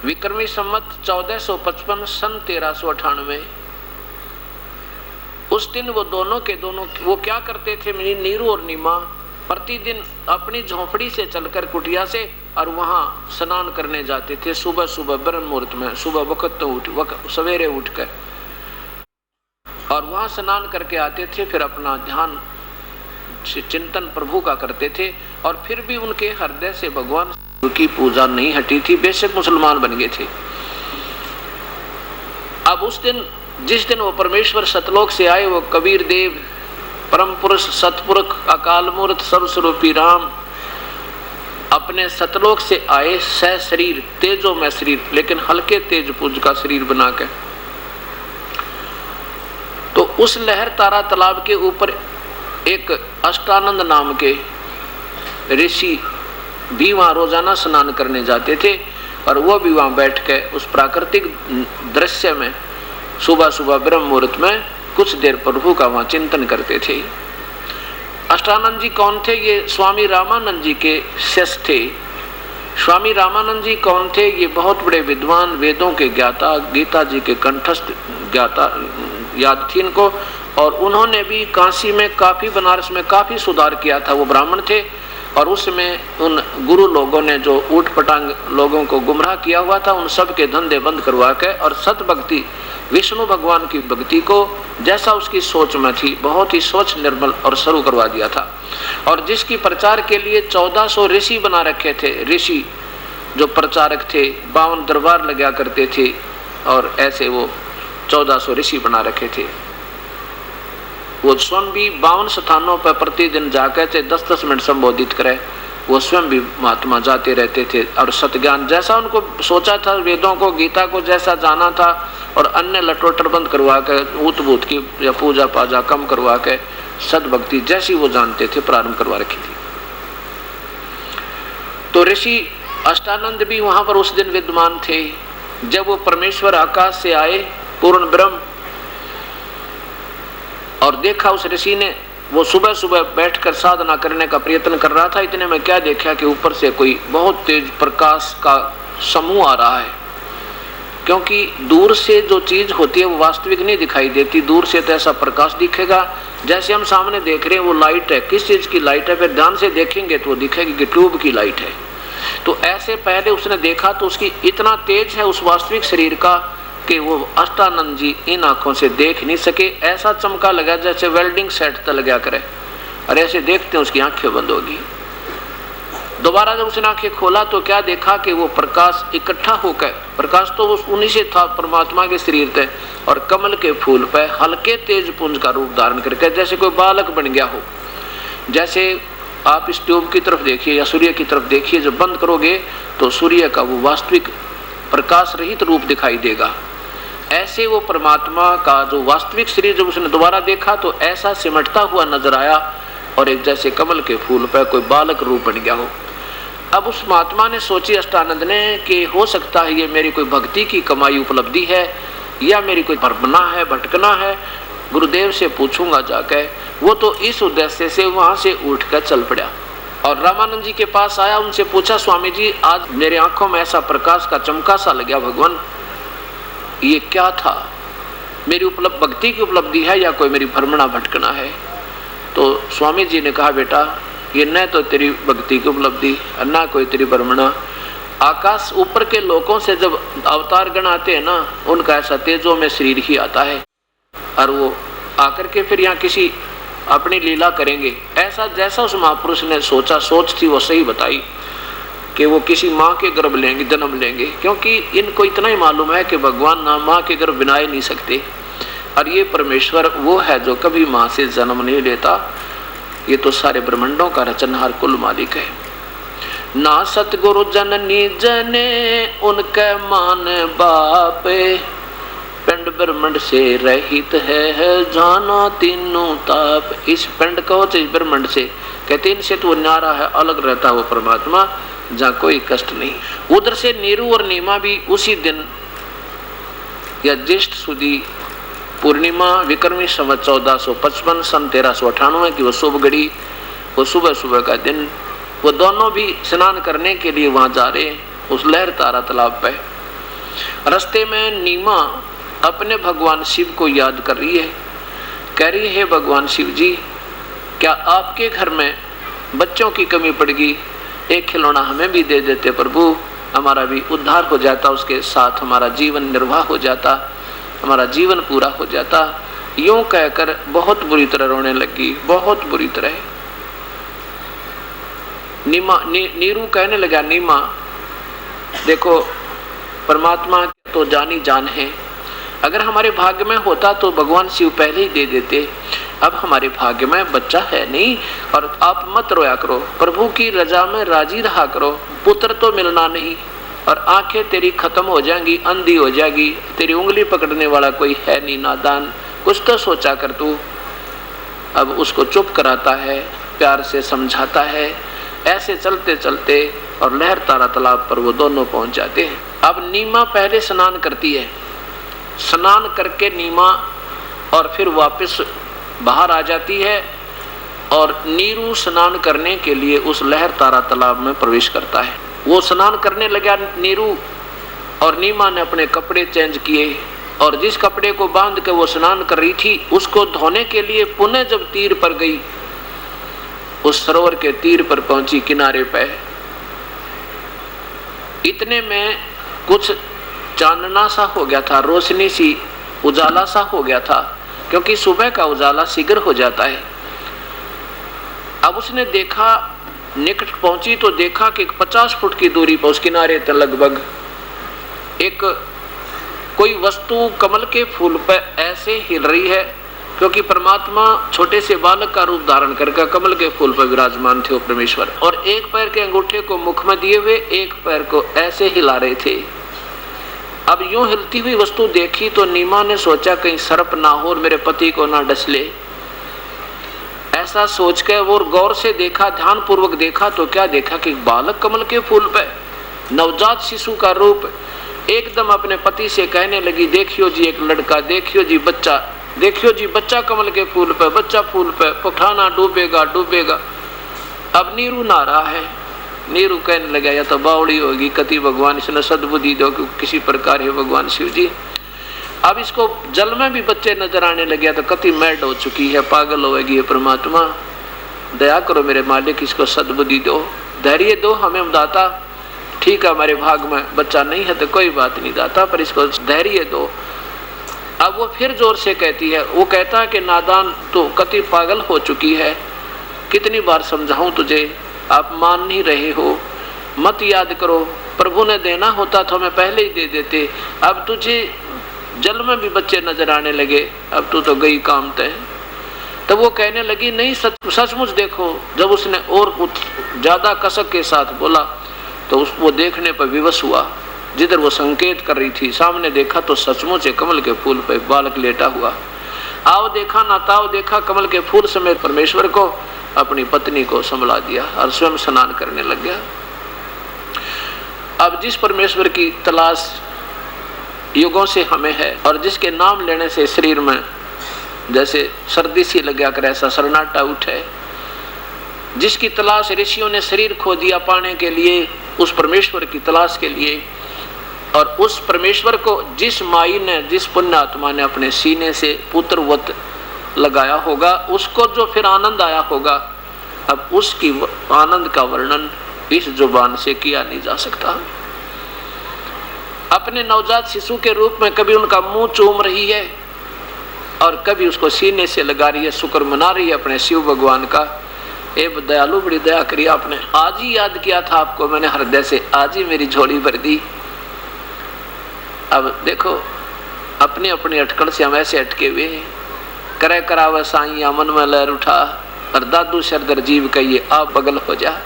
विक्रमी संवत 1455 सन 1398, उस दिन वो दोनों के दोनों वो क्या करते थे, नीरू और नीमा प्रतिदिन अपनी झोंपड़ी से चलकर कुटिया से और वहां स्नान करने जाते थे। सुबह सुबह ब्रह्म मुहूर्त में, सुबह वक्त तो सवेरे उठकर, और वहां स्नान करके आते थे। फिर अपना ध्यान चिंतन प्रभु का करते थे, और फिर भी उनके हृदय से भगवान की पूजा नहीं हटी थी, बेशक मुसलमान बन गए थे। अब उस दिन, जिस दिन वो परमेश्वर सतलोक से आए, वो कबीर देव परम पुरुष सतपुरुष अकाल मूर्त सर्वस्वरूपी राम अपने सतलोक से आए, सह शरीर तेजो में शरीर, लेकिन हल्के तेज पुंज का शरीर बना के। तो उस लहर तारा तालाब के ऊपर एक अष्टानंद नाम के ऋषि भी वहां रोजाना स्नान करने जाते थे, और वो भी वहां बैठ के उस प्राकृतिक दृश्य में सुबह सुबह ब्रह्म मुहूर्त में कुछ देर प्रभु का वहां चिंतन करते थे। अष्टानंद जी कौन थे? ये स्वामी रामानंद जी के शिष्य थे। स्वामी रामानंद जी कौन थे? ये बहुत बड़े विद्वान, वेदों के ज्ञाता, गीता जी के कंठस्थ ज्ञाता याद थी इनको, और उन्होंने भी काशी में काफी, बनारस में काफी सुधार किया था। वो ब्राह्मण थे, और उसमें उन गुरु लोगों ने जो ऊट पटांग लोगों को गुमराह किया हुआ था, उन सब के धंधे बंद करवा के और सत भक्ति, विष्णु भगवान की भक्ति को जैसा उसकी सोच में थी, बहुत ही स्वच्छ निर्मल और शुरू करवा दिया था। और जिसकी प्रचार के लिए 1400 ऋषि बना रखे थे, ऋषि जो प्रचारक थे, 52 दरबार लगा करते थे, और ऐसे वो 1400 ऋषि बना रखे थे। वो स्वयं भी 52 स्थानों पर प्रतिदिन जाकर थे, 10-10 मिनट संबोधित करे। वो स्वयं भी महात्मा जाते रहते थे, और सतज्ञान जैसा उनको सोचा था, वेदों को, गीता को जैसा जाना था, और अन्य लटोटर बंद करवा के, ऊत भूत की या पूजा पाजा कम करवा के, सदभक्ति जैसी वो जानते थे प्रारंभ करवा रखी थी। तो ऋषि अष्टानंद भी वहां पर उस दिन विद्यमान थे। जब वो परमेश्वर आकाश से आए, पूर्ण ब्रह्म, और देखा उस ऋषि ने, वो सुबह सुबह बैठकर साधना करने का प्रयत्न कर रहा था। इतने में क्या देखा कि ऊपर से कोई बहुत तेज प्रकाश का समूह आ रहा है, क्योंकि दूर से जो चीज होती है वो वास्तविक नहीं दिखाई देती। दूर से तो ऐसा प्रकाश दिखेगा जैसे हम सामने देख रहे हैं वो लाइट है। किस चीज की लाइट है? फिर ध्यान से देखेंगे तो वो दिखेगी कि ट्यूब की लाइट है। तो ऐसे पहले उसने देखा तो उसकी इतना तेज है उस वास्तविक शरीर का कि वो अष्टानंद जी इन आंखों से देख नहीं सके। ऐसा चमका लगा जैसे वेल्डिंग सेट तल गया करे, और ऐसे देखते हैं उसकी आंखें बंद होगी। दोबारा जब उसने आंखें खोला तो क्या देखा कि वो प्रकाश इकट्ठा होकर, प्रकाश तो वो उन्हीं से था, परमात्मा के शरीर थे, और कमल के फूल पे हल्के तेज पुंज का रूप धारण करके जैसे कोई बालक बन गया हो। जैसे आप इस ट्यूब की तरफ देखिए या सूर्य की तरफ देखिए, जब बंद करोगे तो सूर्य का वो वास्तविक प्रकाश रहित रूप दिखाई देगा। ऐसे वो परमात्मा का जो वास्तविक शरीर जब उसने दोबारा देखा तो ऐसा सिमटता हुआ नजर आया, और एक जैसे कमल के फूल पर कोई बालक रूप बन गया हो। अब उस महात्मा ने सोची अष्टानंद ने कि हो सकता है ये मेरी कोई भक्ति की कमाई उपलब्धि है या मेरी कोई भरमना है, भटकना है। गुरुदेव से पूछूंगा जाकर। वो तो इस उद्देश्य से वहां से उठकर चल पड़ा और रामानंद जी के पास आया। उनसे पूछा, स्वामी जी आज मेरे आंखों में ऐसा प्रकाश का चमका सा लग गया, भगवान ये क्या था? मेरी भक्ति की उपलब्धि है या कोई मेरी भ्रमणा भटकना है? तो स्वामी जी ने कहा, बेटा ये न तो तेरी भक्ति की उपलब्धि न कोई तेरी भ्रमणा। आकाश ऊपर के लोगों से जब अवतार गण आते हैं ना, उनका ऐसा तेजों में शरीर ही आता है और वो आकर के फिर यहाँ किसी अपनी लीला करेंगे। ऐसा जैसा उस महापुरुष ने सोचा, सोच थी वो सही बताई कि वो किसी माँ के गर्भ लेंगे, जन्म लेंगे, क्योंकि इनको इतना ही मालूम है कि भगवान ना माँ के गर्भ बनाए नहीं सकते, और ये परमेश्वर वो है जो कभी माँ से जन्म नहीं लेता। ये तो सारे ब्रह्मांडों का रचनहार कुल मालिक है। ना सतगुरु जननी जने उनके मान बाप, पिंड ब्रह्मंड से रहित है जाना तीनों ताप। इस पिंड कहो तो इस ब्रह्मंड से कहते इनसे तो न्यारा है, अलग रहता है वो परमात्मा जहाँ कोई कष्ट नहीं। उधर से नीरू और नीमा भी उसी दिन या ज्येष्ठ सुदी पूर्णिमा विक्रमी संवत 1455 सन 1398 की वो शुभ घड़ी, वो सुबह सुबह का दिन, वो दोनों भी स्नान करने के लिए वहां जा रहे हैं उस लहर तारा तालाब पे। रास्ते में नीमा अपने भगवान शिव को याद कर रही है, कह रही है, भगवान शिव जी क्या आपके घर में बच्चों की कमी पड़ गई? एक खिलौना हमें भी दे देते प्रभु, हमारा भी उद्धार हो जाता, उसके साथ हमारा जीवन निर्वाह हो जाता, हमारा जीवन पूरा हो जाता। यूं कहकर बहुत बुरी तरह रोने लगी, बहुत बुरी तरह। नीरू कहने लगा, नीमा देखो परमात्मा तो जानी जान है, अगर हमारे भाग्य में होता तो भगवान शिव पहले ही दे देते। अब हमारे भाग्य में बच्चा है नहीं, और आप मत रोया करो, प्रभु की रजा में राजी रहा करो। पुत्र तो मिलना नहीं, और आंखें तेरी खत्म हो जाएंगी, अंधी हो जाएगी, तेरी उंगली पकड़ने वाला कोई है नहीं, नादान, कुछ तो सोचा कर तू। अब उसको चुप कराता है, प्यार से समझाता है। ऐसे चलते चलते और लहर तारा तालाब पर वो दोनों पहुंच जाते हैं। अब नीमा पहले स्नान करती है, स्नान करके नीमा और फिर वापस बाहर आ जाती है, और नीरू स्नान करने के लिए उस लहर तारा तालाब में प्रवेश करता है। वो स्नान करने लगा नीरू, और नीमा ने अपने कपड़े चेंज किए, और जिस कपड़े को बांध के वो स्नान कर रही थी उसको धोने के लिए पुनः जब तीर पर गई, उस सरोवर के तीर पर पहुंची किनारे पे, इतने में कुछ चांदना सा हो गया था, रोशनी सी, उजाला सा हो गया था, क्योंकि सुबह का उजाला शीघ्र हो जाता है। अब उसने देखा, निकट पहुंची तो देखा कि 50 फुट की दूरी पर उस किनारे तक लगभग एक कोई वस्तु कमल के फूल पर ऐसे हिल रही है, क्योंकि परमात्मा छोटे से बालक का रूप धारण करके कमल के फूल पर विराजमान थे वो परमेश्वर, और एक पैर के अंगूठे को मुख में दिए हुए एक पैर को ऐसे हिला रहे थे। अब यूं हिलती हुई वस्तु देखी तो नीमा ने सोचा कहीं सर्प ना हो और मेरे पति को ना डस ले। ऐसा सोचकर वो गौर से देखा, ध्यान पूर्वक देखा तो क्या देखा कि बालक कमल के फूल पे, नवजात शिशु का रूप। एकदम अपने पति से कहने लगी, देखियो जी एक लड़का, देखियो जी बच्चा देखियो जी बच्चा कमल के फूल पे, बच्चा फूल पे, पठाना डूबेगा डूबेगा। अब नीरू ना रहा है। नीरू कहने लगा या तो बावड़ी होगी, कति भगवान इसने सद्बुद्धि दो किसी प्रकार है भगवान शिव जी। अब इसको जल में भी बच्चे नजर आने लगे तो कति मैड हो चुकी है, पागल होगी। परमात्मा दया करो मेरे मालिक, इसको सद्बुद्धि दो, धैर्य दो हमें दाता। ठीक है हमारे भाग में बच्चा नहीं है तो कोई बात नहीं दाता, पर इसको धैर्य दो। अब वो फिर जोर से कहती है, वो कहता है कि नादान तो कति पागल हो चुकी है, कितनी बार समझाऊं तुझे, आप मान नहीं रहे हो, मत याद करो, प्रभु ने देना होता तो हमें पहले ही दे देते। अब तुझे जल में भी बच्चे नजर आने लगे, अब तू तो गई काम तय। तब वो कहने लगी नहीं सचमुच देखो। जब उसने और कुछ ज्यादा कसक के साथ बोला तो वो देखने पर विवश हुआ, जिधर वो संकेत कर रही थी सामने देखा तो सचमुच कमल के फूल पर बालक लेटा हुआ। आओ देखा ना ताव देखा, कमल के फूल समेत परमेश्वर को अपनी पत्नी को संभला दिया और स्वयं स्नान करने लग गया। अब जिस परमेश्वर की तलाश युगों से हमें है और जिसके नाम लेने से शरीर में जैसे सर्दी सी लगा कर ऐसा सन्नाटा उठे, जिसकी तलाश ऋषियों ने शरीर खो दिया पाने के लिए, उस परमेश्वर की तलाश के लिए, और उस परमेश्वर को जिस माई ने, जिस पुण्य आत्मा ने अपने सीने से पुत्रवत लगाया होगा, उसको जो फिर आनंद आया होगा, अब उसकी आनंद का वर्णन इस जुबान से किया नहीं जा सकता। अपने नवजात शिशु के रूप में कभी उनका मुंह चूम रही है और कभी उसको सीने से लगा रही है, शुक्र मना रही है अपने शिव भगवान का। ए दयालु बड़ी दया करी आपने, आज ही याद किया था आपको मैंने हृदय से, आज ही मेरी झोली भर दी। अब देखो अपनी अपनी अटकल से हम ऐसे अटके हुए हैं, करे करावे साईं मन में लहर उठा और दादू सरदर जीव कहिए आप बगल हो जा।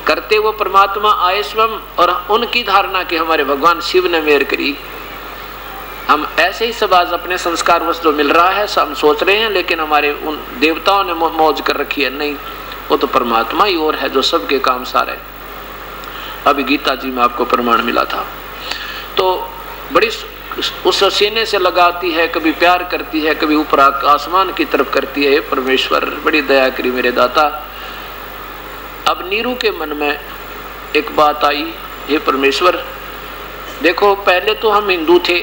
करते वो परमात्मा आए स्वयं और उनकी धारणा कि हमारे भगवान शिव ने मेहर करी। हम ऐसे ही सब आज अपने संस्कार वश जो मिल रहा है हम सोच रहे हैं, लेकिन हमारे उन देवताओं ने मौज कर रखी है, नहीं, वो तो परमात्मा ही और है जो सबके काम सारे। अभी गीता जी में आपको प्रमाण मिला था। तो बड़ी उस सीने से लगाती है, कभी प्यार करती है, कभी ऊपर आसमान की तरफ करती है। परमेश्वर बड़ी दया करी मेरे दाता। अब नीरू के मन में एक बात आई, हे परमेश्वर देखो पहले तो हम हिंदू थे,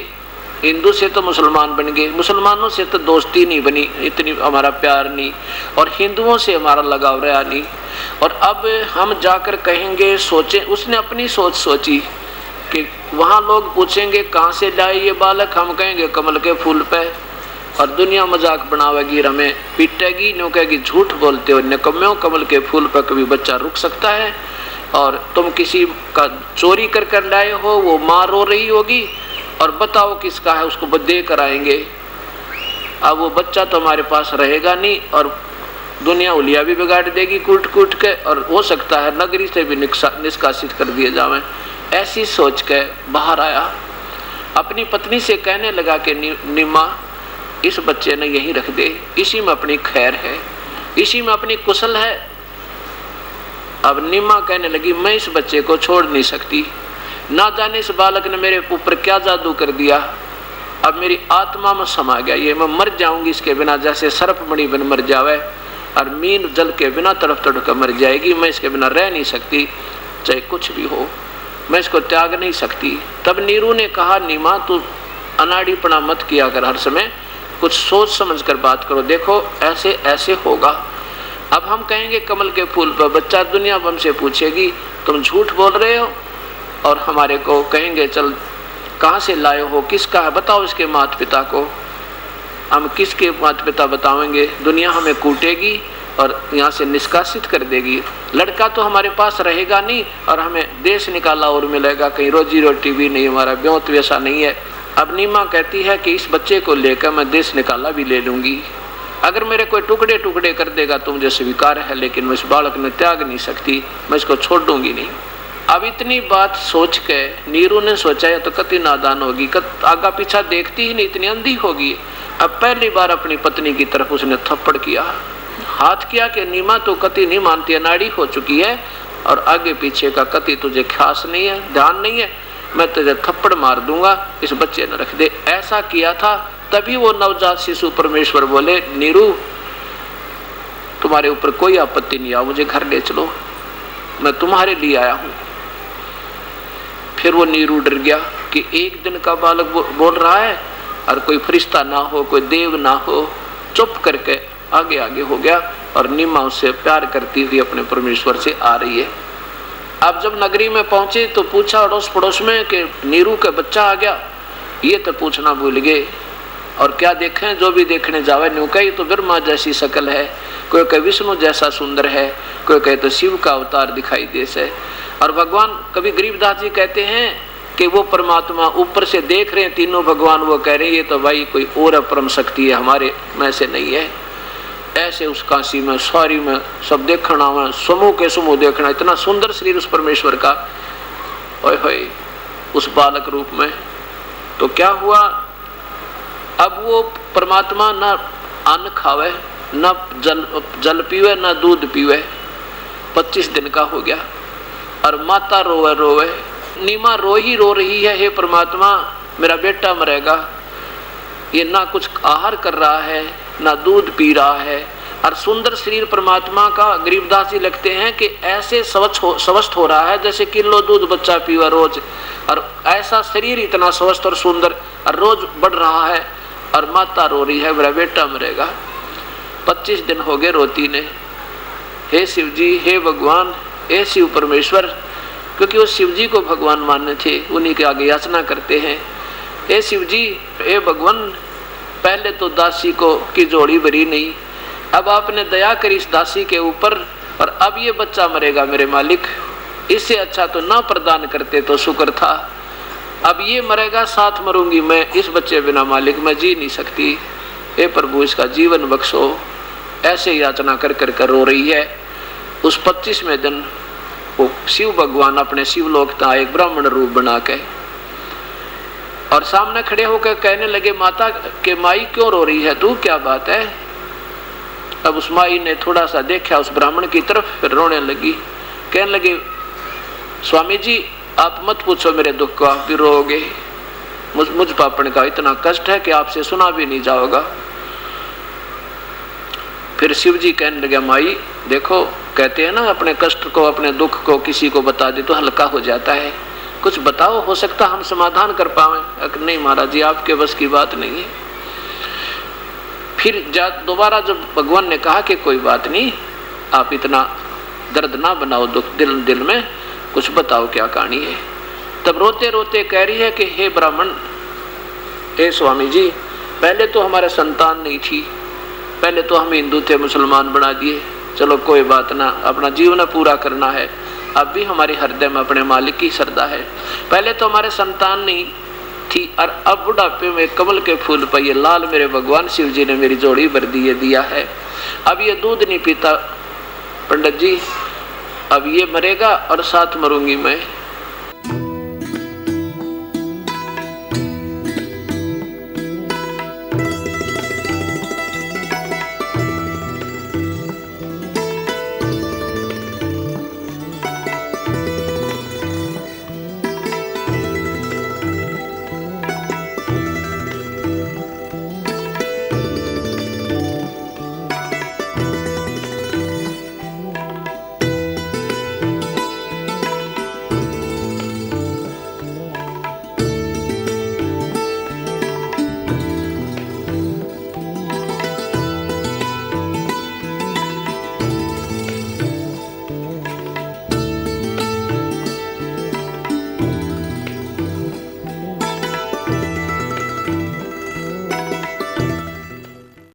हिंदू से तो मुसलमान बन गए, मुसलमानों से तो दोस्ती नहीं बनी, इतनी हमारा प्यार नहीं, और हिंदुओं से हमारा लगाव रहा नहीं, और अब हम जाकर कहेंगे सोचें। उसने अपनी सोच सोची कि वहाँ लोग पूछेंगे कहाँ से लाए ये बालक, हम कहेंगे कमल के फूल पे, और दुनिया मजाक बनावेगी, हमें पीटेगी, न्यों कहेगी झूठ बोलते हो निकम्मे, कमल के फूल पर कभी बच्चा रुक सकता है, और तुम किसी का चोरी कर कर लाए हो, वो माँ रो रही होगी और बताओ किसका है, उसको दे कर आएंगे। अब वो बच्चा तो हमारे पास रहेगा नहीं और दुनिया उलिया भी बिगाड़ देगी कूट कूट के, और हो सकता है नगरी से भी निष्कासित कर दिए जावें। ऐसी सोच के बाहर आया, अपनी पत्नी से कहने लगा कि निम्मा इस बच्चे ने यहीं रख दे, इसी में अपनी खैर है, इसी में अपनी कुशल है। अब निम्मा कहने लगी मैं इस बच्चे को छोड़ नहीं सकती, ना जाने इस बालक ने मेरे ऊपर क्या जादू कर दिया, अब मेरी आत्मा में समा गया, ये मैं मर जाऊंगी इसके बिना, जैसे सर्प मणि बिन मर जावे और मीन जल के बिना तड़प तड़प कर मर जाएगी, मैं इसके बिना रह नहीं सकती, चाहे कुछ भी हो, मैं इसको त्याग नहीं सकती। तब नीरू ने कहा नीमा तू अनाड़ीपना मत किया कर, हर समय कुछ सोच समझ कर बात करो, देखो ऐसे ऐसे होगा। अब हम कहेंगे कमल के फूल पर बच्चा, दुनिया हमसे पूछेगी तुम झूठ बोल रहे हो, और हमारे को कहेंगे चल कहाँ से लाए हो, किसका है बताओ इसके माता पिता को, हम किसके माता पिता बताएंगे, दुनिया हमें कूटेगी और यहाँ से निष्कासित कर देगी। लड़का तो हमारे पास रहेगा नहीं और हमें देश निकाला और मिलेगा, कहीं रोजी रोटी भी नहीं, हमारा ब्योत वैसा नहीं है। अब नीमा कहती है कि इस बच्चे को लेकर मैं देश निकाला भी ले लूँगी, अगर मेरे कोई टुकड़े टुकड़े कर देगा तो मुझे स्वीकार है, लेकिन मैं इस बालक ने त्याग नहीं सकती, मैं इसको छोड़ दूंगी नहीं। अब इतनी बात सोच के नीरू ने सोचा या तो कति नादान होगी, आगा पीछा देखती ही नहीं, इतनी अंधी होगी। अब पहली बार अपनी पत्नी की तरफ उसने थप्पड़ किया, हाथ किया कि नीमा तो कति नहीं मानती, अनाड़ी हो चुकी है और आगे पीछे का कति तुझे ख्यास नहीं है, ध्यान नहीं है, मैं तुझे थप्पड़ मार दूंगा, इस बच्चे ने रख दे। ऐसा किया था तभी वो नवजात शिशु परमेश्वर बोले, नीरू तुम्हारे ऊपर कोई आपत्ति नहीं, आओ मुझे घर ले चलो, मैं तुम्हारे लिए आया हूं। फिर वो नीरू डर गया कि एक दिन का बालक बोल रहा है और कोई फरिश्ता ना हो, कोई देव ना हो। चुप करके आगे आगे हो गया और नीमा उससे प्यार करती हुई अपने परमेश्वर से आ रही है। अब जब नगरी में पहुंचे तो पूछा अड़ोस पड़ोस में कि नीरू का बच्चा आ गया। ये तो पूछना भूल गए। और क्या देखें, जो भी देखने जावे न्यू कही तो ब्रह्मा जैसी शक्ल है, कोई कहे विष्णु जैसा सुंदर है, कोई कहे तो शिव का अवतार दिखाई दे से। और भगवान, कभी गरीबदास जी कहते हैं कि वो परमात्मा ऊपर से देख रहे हैं तीनों भगवान, वो कह रहे हैं ये तो भाई कोई और परम शक्ति है, हमारे में से नहीं है। ऐसे उस काशी में सारी में सब देखना में समूह के समूह देखना, इतना सुंदर शरीर उस परमेश्वर का, ओए होए उस बालक रूप में। तो क्या हुआ, अब वो परमात्मा न अन्न खावे, न जल पीवे, न दूध पीवे। 25 दिन का हो गया और माता रोवे रोवे, नीमा रो ही रो रही है, हे परमात्मा मेरा बेटा मरेगा। ये ना कुछ आहार कर रहा है, ना दूध पी रहा है। और सुंदर शरीर परमात्मा का गरीबदास जी लगते हैं कि ऐसे स्वस्थ हो रहा है जैसे किलो दूध बच्चा पीवा रोज। और ऐसा शरीर इतना स्वस्थ और सुंदर और रोज बढ़ रहा है और माता रो रही है, मेरा बेटा मरेगा। 25 दिन हो गए रोती ने। हे शिव जी, हे भगवान, हे शिव परमेश्वर, क्योंकि वो शिव जी को भगवान मानने थे, उन्हीं के आगे याचना करते हैं। हे शिव जी, हे भगवान, पहले तो दासी को की जोड़ी भरी नहीं, अब आपने दया करी इस दासी के ऊपर और अब ये बच्चा मरेगा मेरे मालिक। इससे अच्छा तो ना प्रदान करते तो शुक्र था। अब ये मरेगा, साथ मरूंगी मैं, इस बच्चे बिना मालिक मैं जी नहीं सकती। हे प्रभु इसका जीवन बख्शो। ऐसे याचना कर कर कर रो रही है। उस 25वें दिन वो शिव भगवान अपने शिवलोक था एक ब्राह्मण रूप बना के और सामने खड़े होकर कहने लगे, माता के माई क्यों रो रही है तू, क्या बात है। अब उस माई ने थोड़ा सा देखा उस ब्राह्मण की तरफ, फिर रोने लगी। कहने लगे, स्वामी जी आप मत पूछो मेरे दुख को, आप भी रोओगे। मुझ पापन का इतना कष्ट है कि आपसे सुना भी नहीं जाओगा। फिर शिव जी कहने लगे, माई देखो, कहते हैं ना अपने कष्ट को, अपने दुख को किसी को बता दे तो हल्का हो जाता है। कुछ बताओ, हो सकता हम समाधान कर पाए। नहीं महाराज जी, आपके बस की बात नहीं है। फिर दोबारा जब भगवान ने कहा कि कोई बात नहीं, आप इतना दर्द ना बनाओ दुख दिल में, कुछ बताओ क्या कहानी है। तब रोते रोते कह रही है कि हे ब्राह्मण, हे स्वामी जी, पहले तो हमारे संतान नहीं थी, पहले तो हम हिंदू थे मुसलमान बना दिए, चलो कोई बात ना, अपना जीवन पूरा करना है। अब भी हमारे हृदय में अपने मालिक की श्रद्धा है। पहले तो हमारे संतान नहीं थी और अब बुढ़ापे में कमल के फूल पर ये लाल मेरे भगवान शिव जी ने मेरी जोड़ी भर दिया है। अब ये दूध नहीं पीता पंडित जी, अब ये मरेगा और साथ मरूंगी मैं।